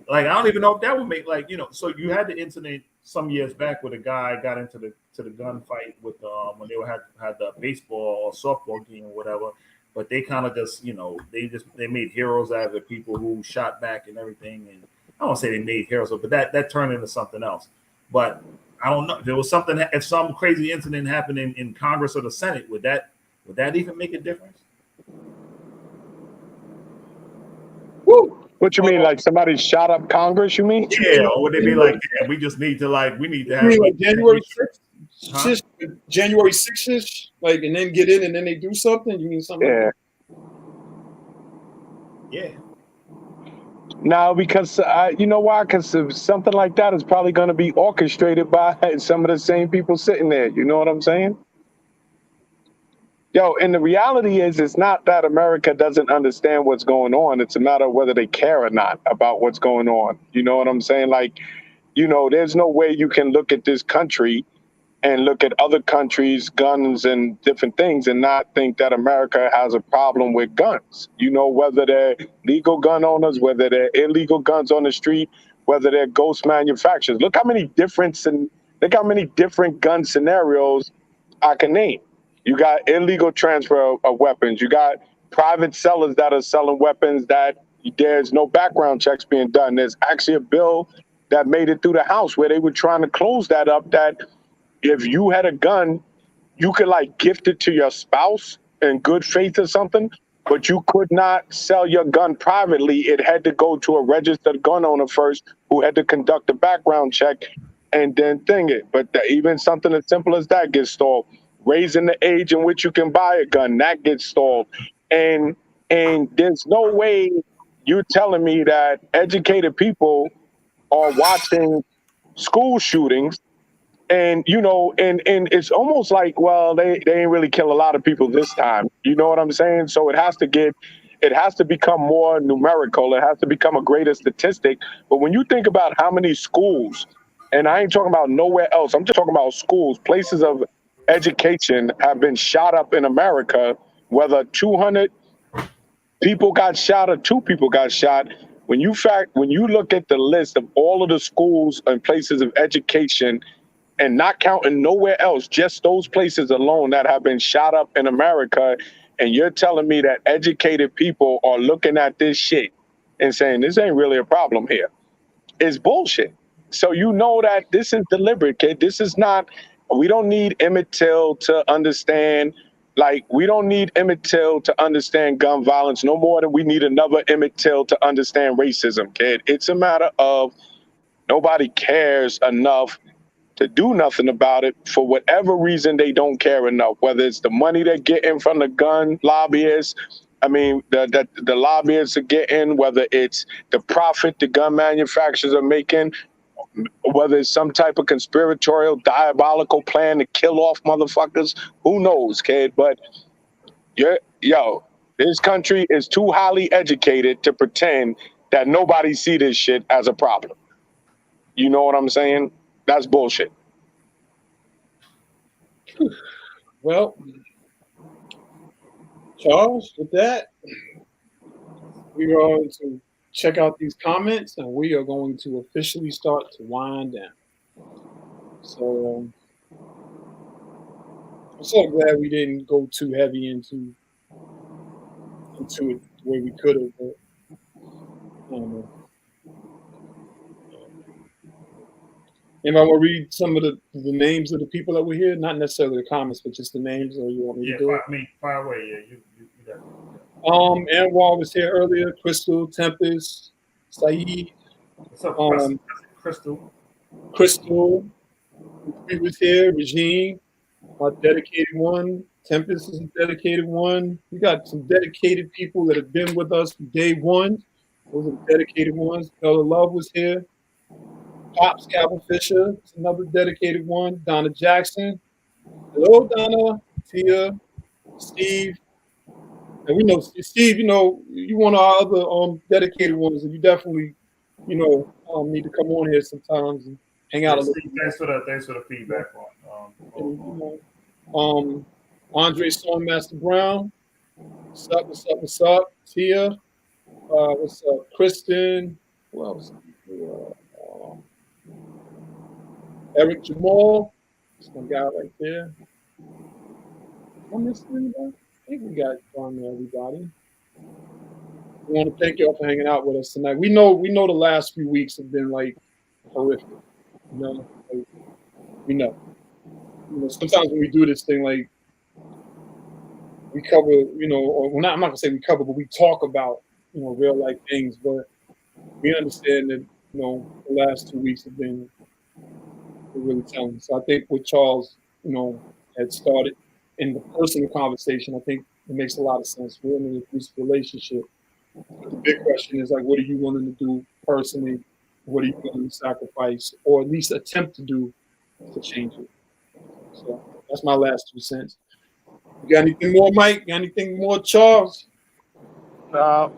Like, I don't even know if that would make so you had the incident some years back where the guy got into the gunfight with when they had the baseball or softball game or whatever, but they kind of just they made heroes out of the people who shot back and everything. And I don't say they made heroes, but that turned into something else. But I don't know if there was something, if some crazy incident happened in Congress or the Senate, would that even make a difference? Woo! What you mean, like somebody shot up Congress? You mean? Yeah, or would they be like, yeah, we need to have like January 6th, January 6th, like, and then get in and then they do something? You mean something? Yeah. Yeah. No, because you know why? Because something like that is probably going to be orchestrated by some of the same people sitting there. You know what I'm saying? Yo, and the reality is, it's not that America doesn't understand what's going on. It's a matter of whether they care or not about what's going on. You know what I'm saying? Like, there's no way you can look at this country and look at other countries' guns and different things and not think that America has a problem with guns. Whether they're legal gun owners, whether they're illegal guns on the street, whether they're ghost manufacturers. Look how many different gun scenarios I can name. You got illegal transfer of weapons. You got private sellers that are selling weapons that there's no background checks being done. There's actually a bill that made it through the House where they were trying to close that up, that if you had a gun, you could like gift it to your spouse in good faith or something, but you could not sell your gun privately. It had to go to a registered gun owner first, who had to conduct a background check and then thing it. But even something as simple as that gets stalled. Raising the age in which you can buy a gun, that gets stalled. And there's no way you're telling me that educated people are watching school shootings. And and it's almost like, well, they ain't really kill a lot of people this time. You know what I'm saying? So it has to become more numerical. It has to become a greater statistic. But when you think about how many schools, and I ain't talking about nowhere else, I'm just talking about schools, places of education have been shot up in America, whether 200 people got shot or 2 people got shot. When you look at the list of all of the schools and places of education, and not counting nowhere else, just those places alone that have been shot up in America, and you're telling me that educated people are looking at this shit and saying this ain't really a problem here, it's bullshit. So that this is deliberate, kid. This is not. We don't need Emmett Till to understand. Like, we don't need Emmett Till to understand gun violence no more than we need another Emmett Till to understand racism, kid. It's a matter of nobody cares enough to do nothing about it. For whatever reason, they don't care enough, whether it's the money they're getting from the gun lobbyists. I mean, the lobbyists are getting, whether it's the profit the gun manufacturers are making, whether it's some type of conspiratorial, diabolical plan to kill off motherfuckers. Who knows, kid? But this country is too highly educated to pretend that nobody see this shit as a problem. You know what I'm saying? That's bullshit. Well, Charles, with that, we are going to check out these comments and we are going to officially start to wind down. So I'm so glad we didn't go too heavy into it the way we could have. But I don't know. Anybody want to read some of the names of the people that were here? Not necessarily the comments, but just the names. Or you want me to do it? Fire away. Yeah, you got it. Anwar was here earlier. Crystal, Tempest, Saeed. What's up, Crystal? Crystal. We was here. Regine, our dedicated one. Tempest is a dedicated one. We got some dedicated people that have been with us from day one. Those are the dedicated ones. Bella Love was here. Pops Calvin Fisher is another dedicated one. Donna Jackson. Hello, Donna. Tia. Steve. And we know, Steve, you one of our other dedicated ones, and you definitely, need to come on here sometimes and hang out a little. Thanks for the feedback on. Andre Songmaster Brown. What's up? Tia. What's up? Kristen. Who else? Eric Jamal. That's my guy right there. Am I missing anybody? I think we got on there, everybody. We want to thank y'all for hanging out with us tonight. We know the last few weeks have been like horrific. We know. Sometimes when we do this thing, like we cover, I'm not gonna say we cover, but we talk about, real life things. But we understand that, the last 2 weeks have been really challenging. So I think what Charles, had started in the personal conversation, I think it makes a lot of sense. We're in an abusive relationship. The big question is like, what are you willing to do personally? What are you willing to sacrifice, or at least attempt to do to change it? So that's my last 2 cents. You got anything more, Mike? Got anything more, Charles? That's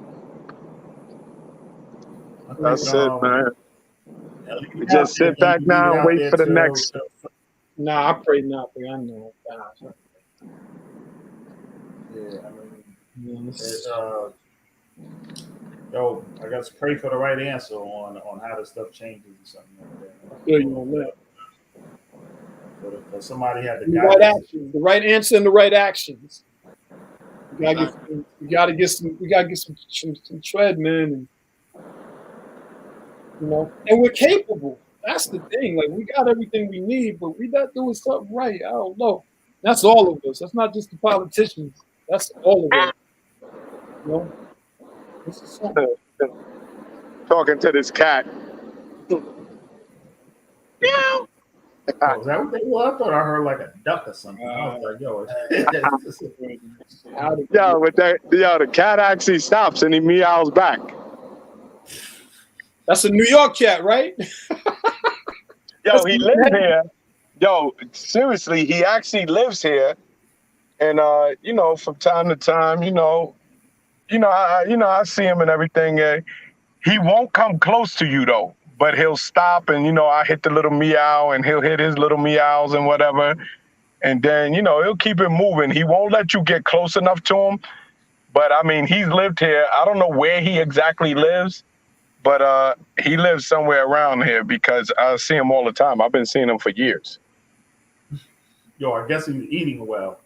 it, man. We We just sit back now and wait for the next. Nah, I pray nothing. I know. God. Yeah, I mean, yo, I guess pray for the right answer on how this stuff changes or something like that. I feel you on that. But somebody had to The right actions, the right answer, and the right actions. We gotta get some tread, man. And, you know, and we're capable. That's the thing. Like, we got everything we need, but we not doing something right. I don't know. That's all of us. That's not just the politicians. That's all of us. You know? This is something. Talking to this cat. Oh, is that what they were? I thought I heard like a duck or something. I was like, yo. The cat actually stops and he meows back. That's a New York cat, right? Yo, he lives here. Yo, seriously, he actually lives here. And you know, from time to time, I see him and everything. He won't come close to you though, but he'll stop and I hit the little meow and he'll hit his little meows and whatever. And then, he'll keep it moving. He won't let you get close enough to him. But I mean, he's lived here. I don't know where he exactly lives, but he lives somewhere around here because I see him all the time. I've been seeing him for years. Yo, I guess he's eating well.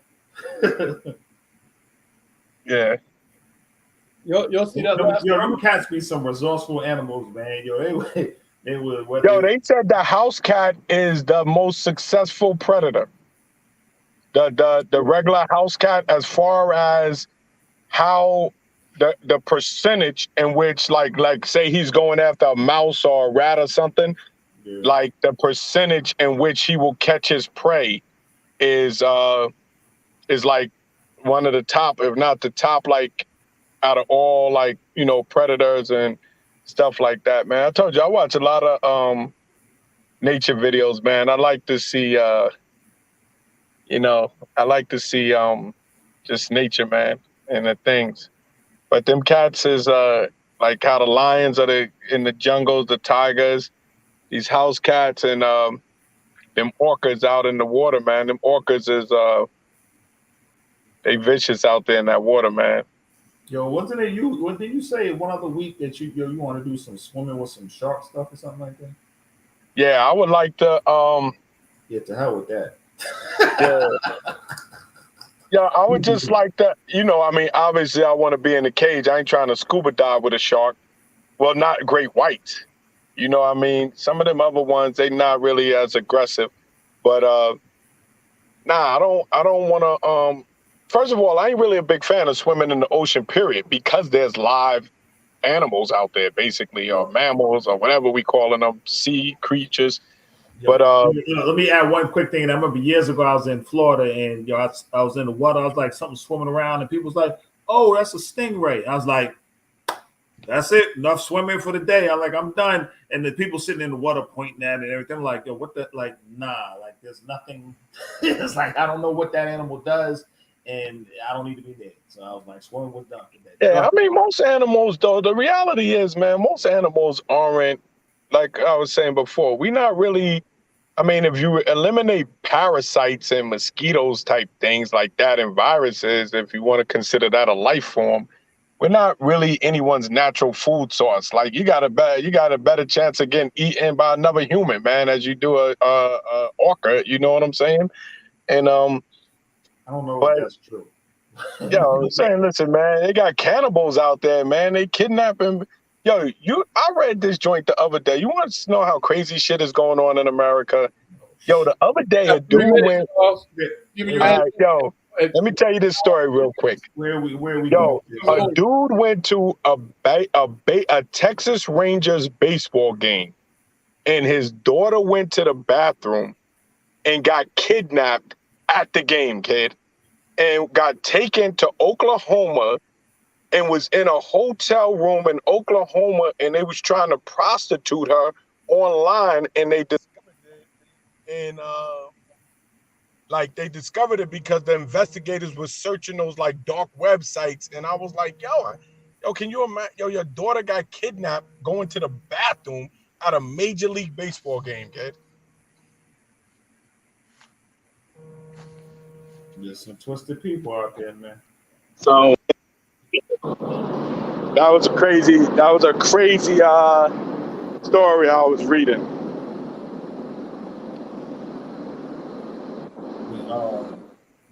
Yeah. You'll see that. Yo, cats be some resourceful animals, man. Yo, they said the house cat is the most successful predator. The regular house cat, as far as how the percentage in which like say he's going after a mouse or a rat or something, like the percentage in which he will catch his prey is like one of the top, if not the top, like out of all predators and stuff like that, man. I told you I watch a lot of nature videos, man. I like to see just nature, man, and the things. But them cats is like how the lions are in the jungles, the tigers, these house cats, and them orcas out in the water, man. Them orcas is they vicious out there in that water, man. Yo, wasn't it you? What did you say one other week that you want to do some swimming with some shark stuff or something like that? Yeah, I would like to. Yeah, to hell with that. Yeah, I would just like to. I mean, obviously, I want to be in the cage. I ain't trying to scuba dive with a shark. Well, not great whites. You know what I mean? Some of them other ones, they not really as aggressive. But I don't want to. First of all, I ain't really a big fan of swimming in the ocean, period, because there's live animals out there, basically, or mammals, or whatever we calling them, sea creatures. Yo, but let me add one quick thing. And I remember years ago I was in Florida, and I was in the water. I was like something swimming around, and people was like, "Oh, that's a stingray." I was like, "That's it, enough swimming for the day." I'm done. And the people sitting in the water pointing at it and everything, I'm like, "Yo, what the nah?" Like, there's nothing. It's like I don't know what that animal does. And I don't need to be there. So I was like, swimming was done today. Yeah, I mean, most animals, though, the reality is, man, most animals aren't, like I was saying before, we not really, I mean, if you eliminate parasites and mosquitoes type things like that and viruses, if you want to consider that a life form, we're not really anyone's natural food source. Like, you got a better chance of getting eaten by another human, man, as you do a orca, you know what I'm saying? And, I don't know if that's true. Yo, I'm saying, listen, man, they got cannibals out there, man. They kidnapping. Yo, I read this joint the other day. You want to know how crazy shit is going on in America? Yo, the other day, a dude went. Yo, let me tell you this story real quick. Where we Yo, a dude went to a Texas Rangers baseball game, and his daughter went to the bathroom and got kidnapped at the game, kid, and got taken to Oklahoma and was in a hotel room in Oklahoma, and they was trying to prostitute her online, and they discovered it. And like they discovered it because the investigators were searching those like dark websites, and I was like, yo, can you imagine? Yo, your daughter got kidnapped going to the bathroom at a Major League Baseball game, kid. There's some twisted people out there, man. So that was a crazy story I was reading.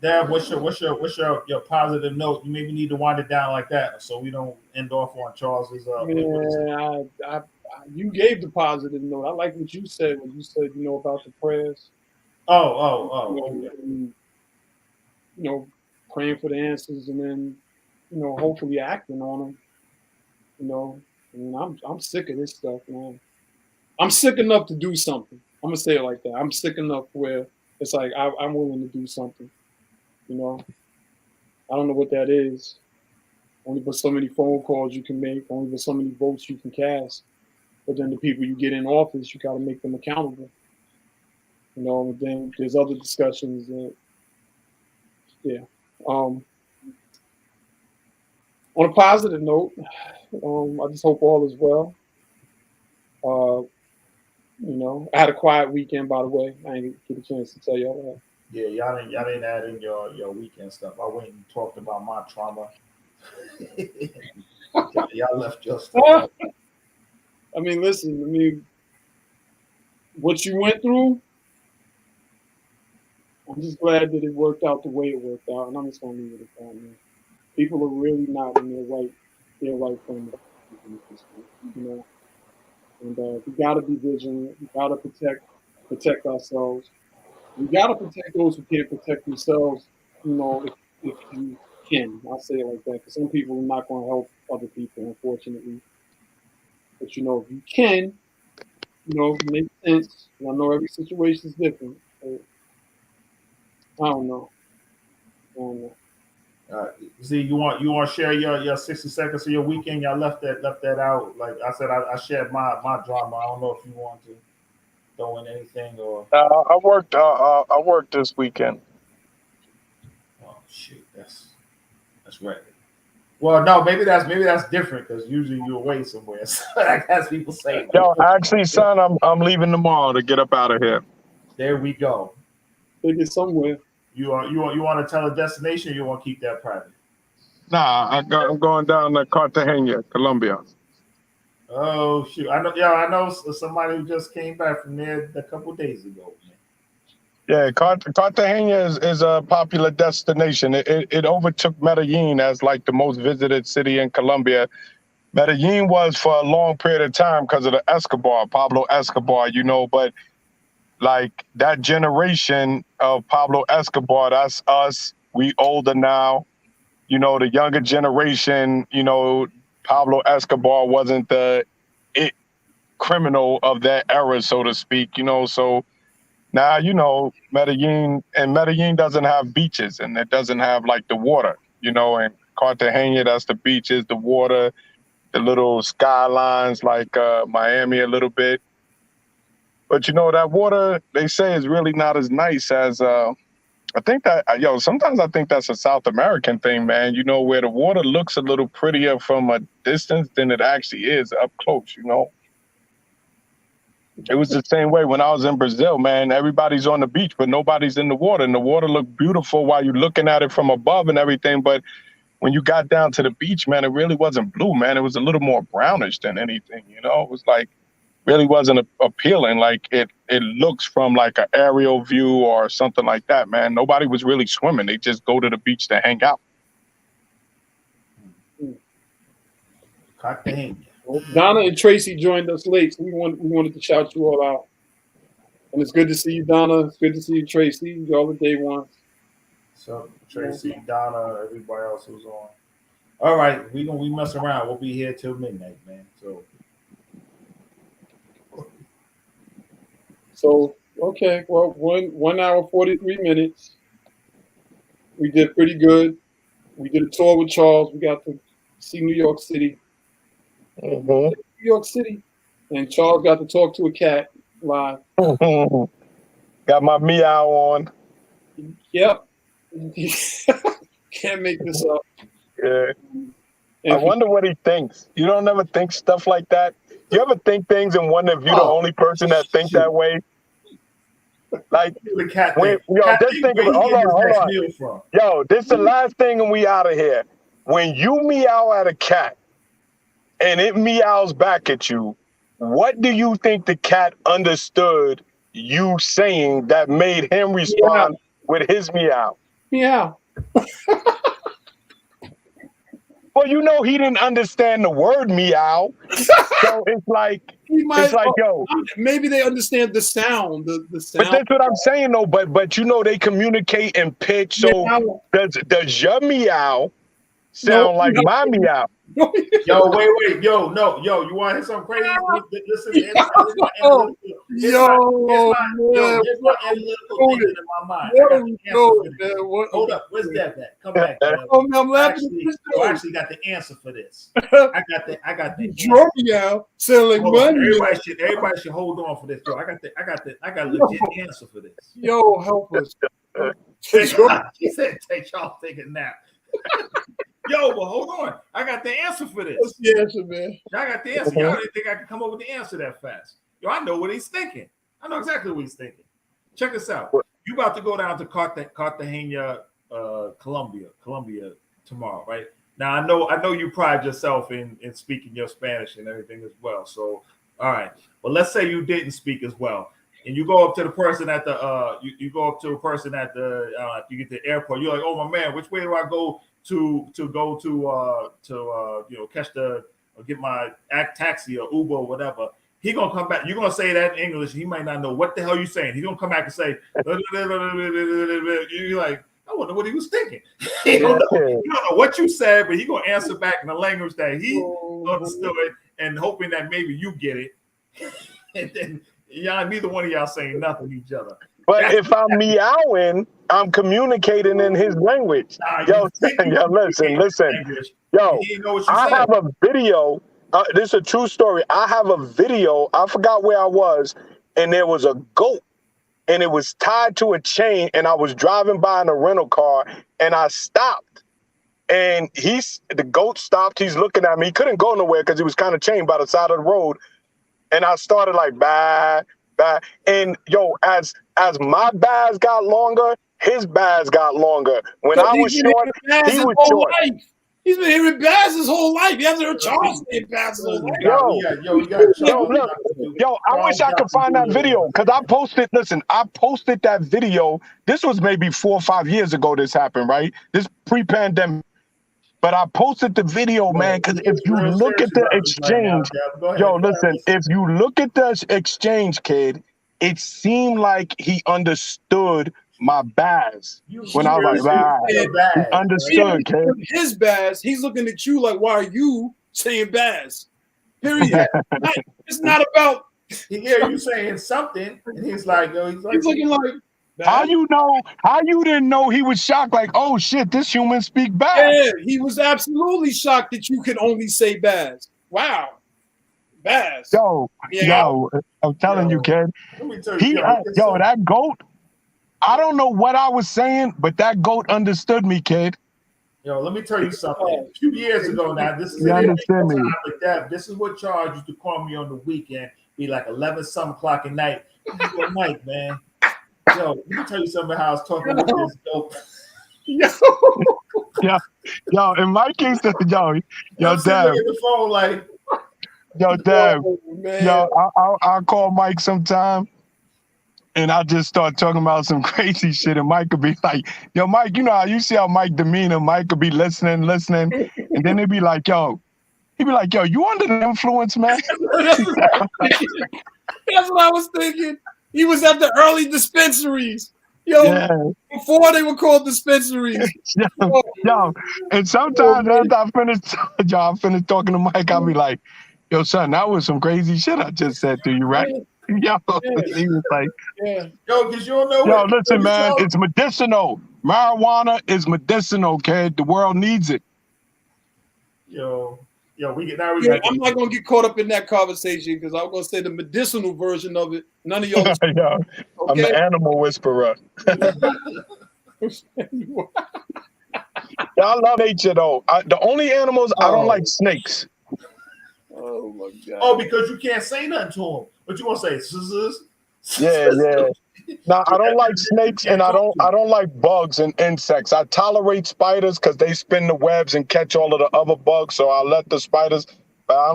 Dad, what's your positive note? You maybe need to wind it down like that, so we don't end off on Charles's. Yeah, you gave the positive note. I like what you said when you said, about the prayers. Praying for the answers, and then, hopefully acting on them. I'm sick of this stuff, man. I'm sick enough to do something. I'm gonna say it like that. I'm sick enough where it's like I'm willing to do something. I don't know what that is. Only but so many phone calls you can make. Only but so many votes you can cast. But then the people you get in office, you got to make them accountable. And then there's other discussions that, yeah. On a positive note, I just hope all is well. I had a quiet weekend, by the way. I didn't get a chance to tell y'all that. Yeah, y'all didn't add in your weekend stuff. I went and talked about my trauma. Y'all left your stuff. Listen, what you went through, I'm just glad that it worked out the way it worked out, and I'm just gonna leave it at that, man. People are really not in their right frame of mind, And we gotta be vigilant. We gotta protect ourselves. We gotta protect those who can't protect themselves. If you can, I'll say it like that, because some people are not going to help other people, unfortunately. But if you can, it makes sense. And I know every situation is different. But I don't know. See, you want to share your 60 seconds of your weekend? Y'all left that out. Like I said, I shared my drama. I don't know if you want to throw in anything or. I worked this weekend. Oh shoot, that's right. Well, no, maybe that's different because usually you're away somewhere. So as people say. Yo, actually, son, I'm leaving tomorrow to get up out of here. There we go. Take it somewhere. You want to tell a destination? Or you want to keep that private? Nah, I'm going down to Cartagena, Colombia. Oh shoot! I know somebody who just came back from there a couple days ago. Yeah, Cartagena is a popular destination. It overtook Medellin as like the most visited city in Colombia. Medellin was for a long period of time because of Pablo Escobar, but like that generation of Pablo Escobar, that's us. We older now. The younger generation, Pablo Escobar wasn't the criminal of that era, so to speak, so now, Medellin doesn't have beaches, and it doesn't have like the water, and Cartagena, that's the beaches, the water, the little skylines like Miami a little bit. But that water, they say, is really not as nice as I think that, sometimes I think that's a South American thing, man, where the water looks a little prettier from a distance than it actually is up close, It was the same way when I was in Brazil, man. Everybody's on the beach, but nobody's in the water. And the water looked beautiful while you're looking at it from above and everything. But when you got down to the beach, man, it really wasn't blue, man. It was a little more brownish than anything, It was like, really wasn't appealing. Like it looks from like an aerial view or something like that, man. Nobody was really swimming. They just go to the beach to hang out. Cartagena. Well, Donna and Tracy joined us late, so we wanted to shout you all out. And it's good to see you, Donna. It's good to see you, Tracy. Y'all are day ones. So Tracy, Donna, everybody else who's on. All right, we mess around. We'll be here till midnight, man. So okay, well, 1 hour 43 minutes. We did pretty good. We did a tour with Charles. We got to see New York City. Mhm. New York City. And Charles got to talk to a cat live. Got my meow on. Yep. Can't make this up. Yeah. And I wonder what he thinks. You don't ever think stuff like that? You ever think things and wonder if you're the only person that think that way? Like, The cat when, thing. yo, Cat just thing, think of where it. he Hold getting on, his hold next on. meal from? Yo, this is the last thing and we out of here. When you meow at a cat and it meows back at you, what do you think the cat understood you saying that made him respond with his meow? yeah. Well, you know he didn't understand the word meow. So it's like, He might, yo. maybe they understand the sound. The sound. But that's what I'm saying though. But you know they communicate in pitch. So Meow. does your meow sound like my meow? Yo, wait, yo, no, yo, you want to hear something crazy? Listen, here's my analytical thinking in my mind. I got the answer for this. Hold up, where's Dev at? Come back, Dev. I'm laughing. I actually got the answer for this. I got the answer. Draw meow sound like Hold on, money. everybody should hold on for this, yo. I got a legit answer for this. Yo, help us. He said, "Take y'all take a nap." Yo, but hold on. I got the answer for this. What's the answer, man? I got the answer. Y'all didn't think I could come up with the answer that fast. Yo, I know what he's thinking. I know exactly what he's thinking. Check this out. You about to go down to Cartagena, Colombia tomorrow, right? Now I know you pride yourself in speaking your Spanish and everything as well. So, all right. But let's say you didn't speak as well. And you go up to the person at the you go up to a person at the you get to the airport. You're like, oh my man, which way do I go to catch the or get my taxi or Uber or whatever? He gonna come back. You're gonna say that in English. He might not know what the hell you're saying. He's gonna come back and say, you're like, I wonder what he was thinking. You don't know what you said, but he gonna answer back in the language that he understood, and hoping that maybe you get it. And then neither one of y'all saying nothing to each other. But if I'm meowing, I'm communicating in his language. Listen. Yo, I have a video. This is a true story. I have a video. I forgot where I was, and there was a goat, and it was tied to a chain, and I was driving by in a rental car, and I stopped. And the goat stopped. He's looking at me. He couldn't go nowhere because he was kind of chained by the side of the road. And I started like, bah. And yo, as my bass got longer, his bass got longer. When I was short, he was short. He's been hearing bass his whole life. He hasn't heard Charles say bass his whole life. Yo, I wish I could find that video because I posted that video. This was maybe 4 or 5 years ago this happened, right? This pre-pandemic. But I posted the video, man, because if you look at the exchange, if you look at the exchange, kid, it seemed like he understood my bass. When I was like, he understood, kid. His bass, he's looking at you like, why are you saying bass? Period. It's not about. He hear you saying something, and he's like, he's looking like. How you didn't know he was shocked? Like, oh shit, this human speak bass. Yeah, he was absolutely shocked that you could only say bass. Wow, bass. Yo, I'm telling you, kid. That goat. I don't know what I was saying, but that goat understood me, kid. Yo, let me tell you something. A few years ago now, this is this is what Charles used to call me on the weekend. Be like 11-something o'clock at night. Yo, Mike, man. Yo, let me tell you something how I was talking with this dope. Yo, and Mike used to, Deb. The phone like, Deb. I'll call Mike sometime, and I just start talking about some crazy shit, and Mike could be like, yo, Mike, you know how you see how Mike demeanor, Mike could be listening, and then he'd be like, yo, you under the influence, man? That's what I was thinking. He was at the early dispensaries. Before they were called dispensaries. And sometimes after I finish talking to Mike, I'll be like, yo, son, that was some crazy shit I just said to you, right? He was like, because you don't know. Yo, listen, man, it's medicinal. Marijuana is medicinal, kid. The world needs it. Yo, we I'm not gonna get caught up in that conversation because I'm gonna say the medicinal version of it. None of y'all. Yo, I'm the animal whisperer. I love nature though. The only animals I don't like snakes. Oh my god. Oh, because you can't say nothing to them. What you want to say? Yeah. Now I don't like snakes and I don't like bugs and insects. I tolerate spiders because they spin the webs and catch all of the other bugs. So I let the spiders. But I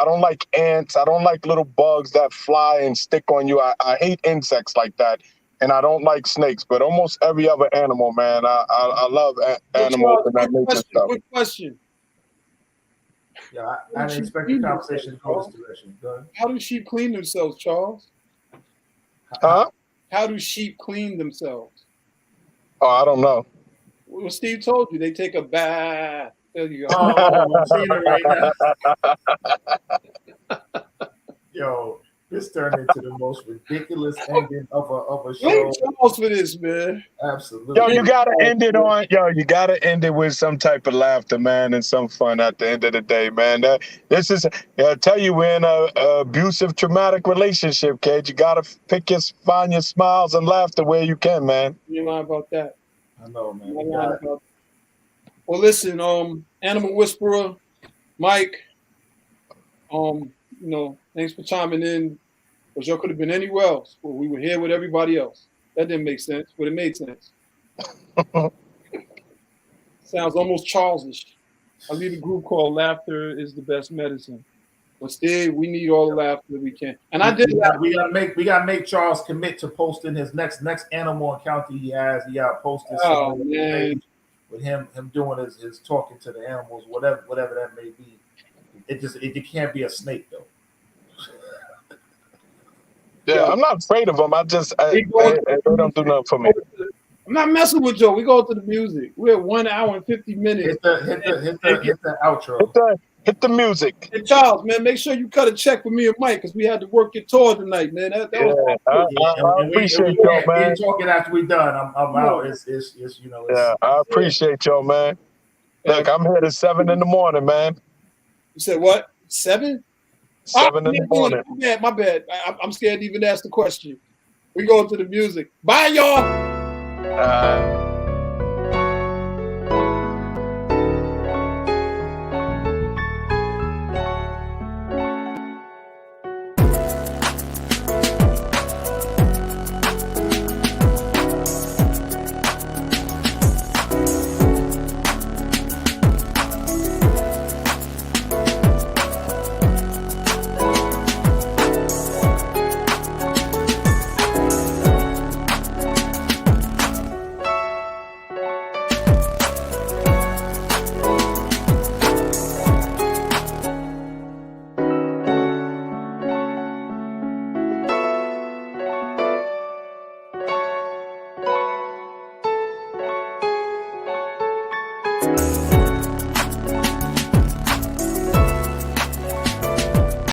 don't like ants. I don't like little bugs that fly and stick on you. I hate insects like that. And I don't like snakes, but almost every other animal, man. I love animals and that nature stuff. Quick question. Yeah, I didn't expect the conversation to go this direction. Go ahead. How do sheep clean themselves, Charles? Huh? How do sheep clean themselves? Oh, I don't know. Well, Steve told you they take a bath. There you go. I'm seeing it right now. Yo, this turned into the most ridiculous ending of a show. Blame Charles for this, man. Absolutely. Yo, you gotta end it with some type of laughter, man, and some fun at the end of the day, man. I tell you, we're in a abusive, traumatic relationship, kid. You gotta find your smiles and laughter where you can, man. You're lying about that. I know, man. You're lying about that. Well, listen, Animal Whisperer, Mike, thanks for chiming in. Because y'all could have been anywhere else, but we were here with everybody else. That didn't make sense, but it made sense. Sounds almost Charles-ish. I lead a group called Laughter is the Best Medicine. But still, we need all the laughter that we can. And I did that. We gotta make Charles commit to posting his next animal encounter he has. He gotta post this man. With him doing his talking to the animals, whatever that may be. It can't be a snake though. Yeah, I'm not afraid of them. They don't do nothing for me. I'm not messing with Joe. We go to the music. We're at 1 hour and 50 minutes. Hit the outro. Hit the music. Hey, Charles, man, make sure you cut a check for me and Mike because we had to work your tour tonight, man. That was I appreciate y'all, man. We're talking after we done. I'm out. I appreciate y'all, man. Look, I'm here at 7 in the morning, man. You said what? 7? 7 in the morning. My bad. I'm scared to even ask the question. We go to the music. Bye, y'all.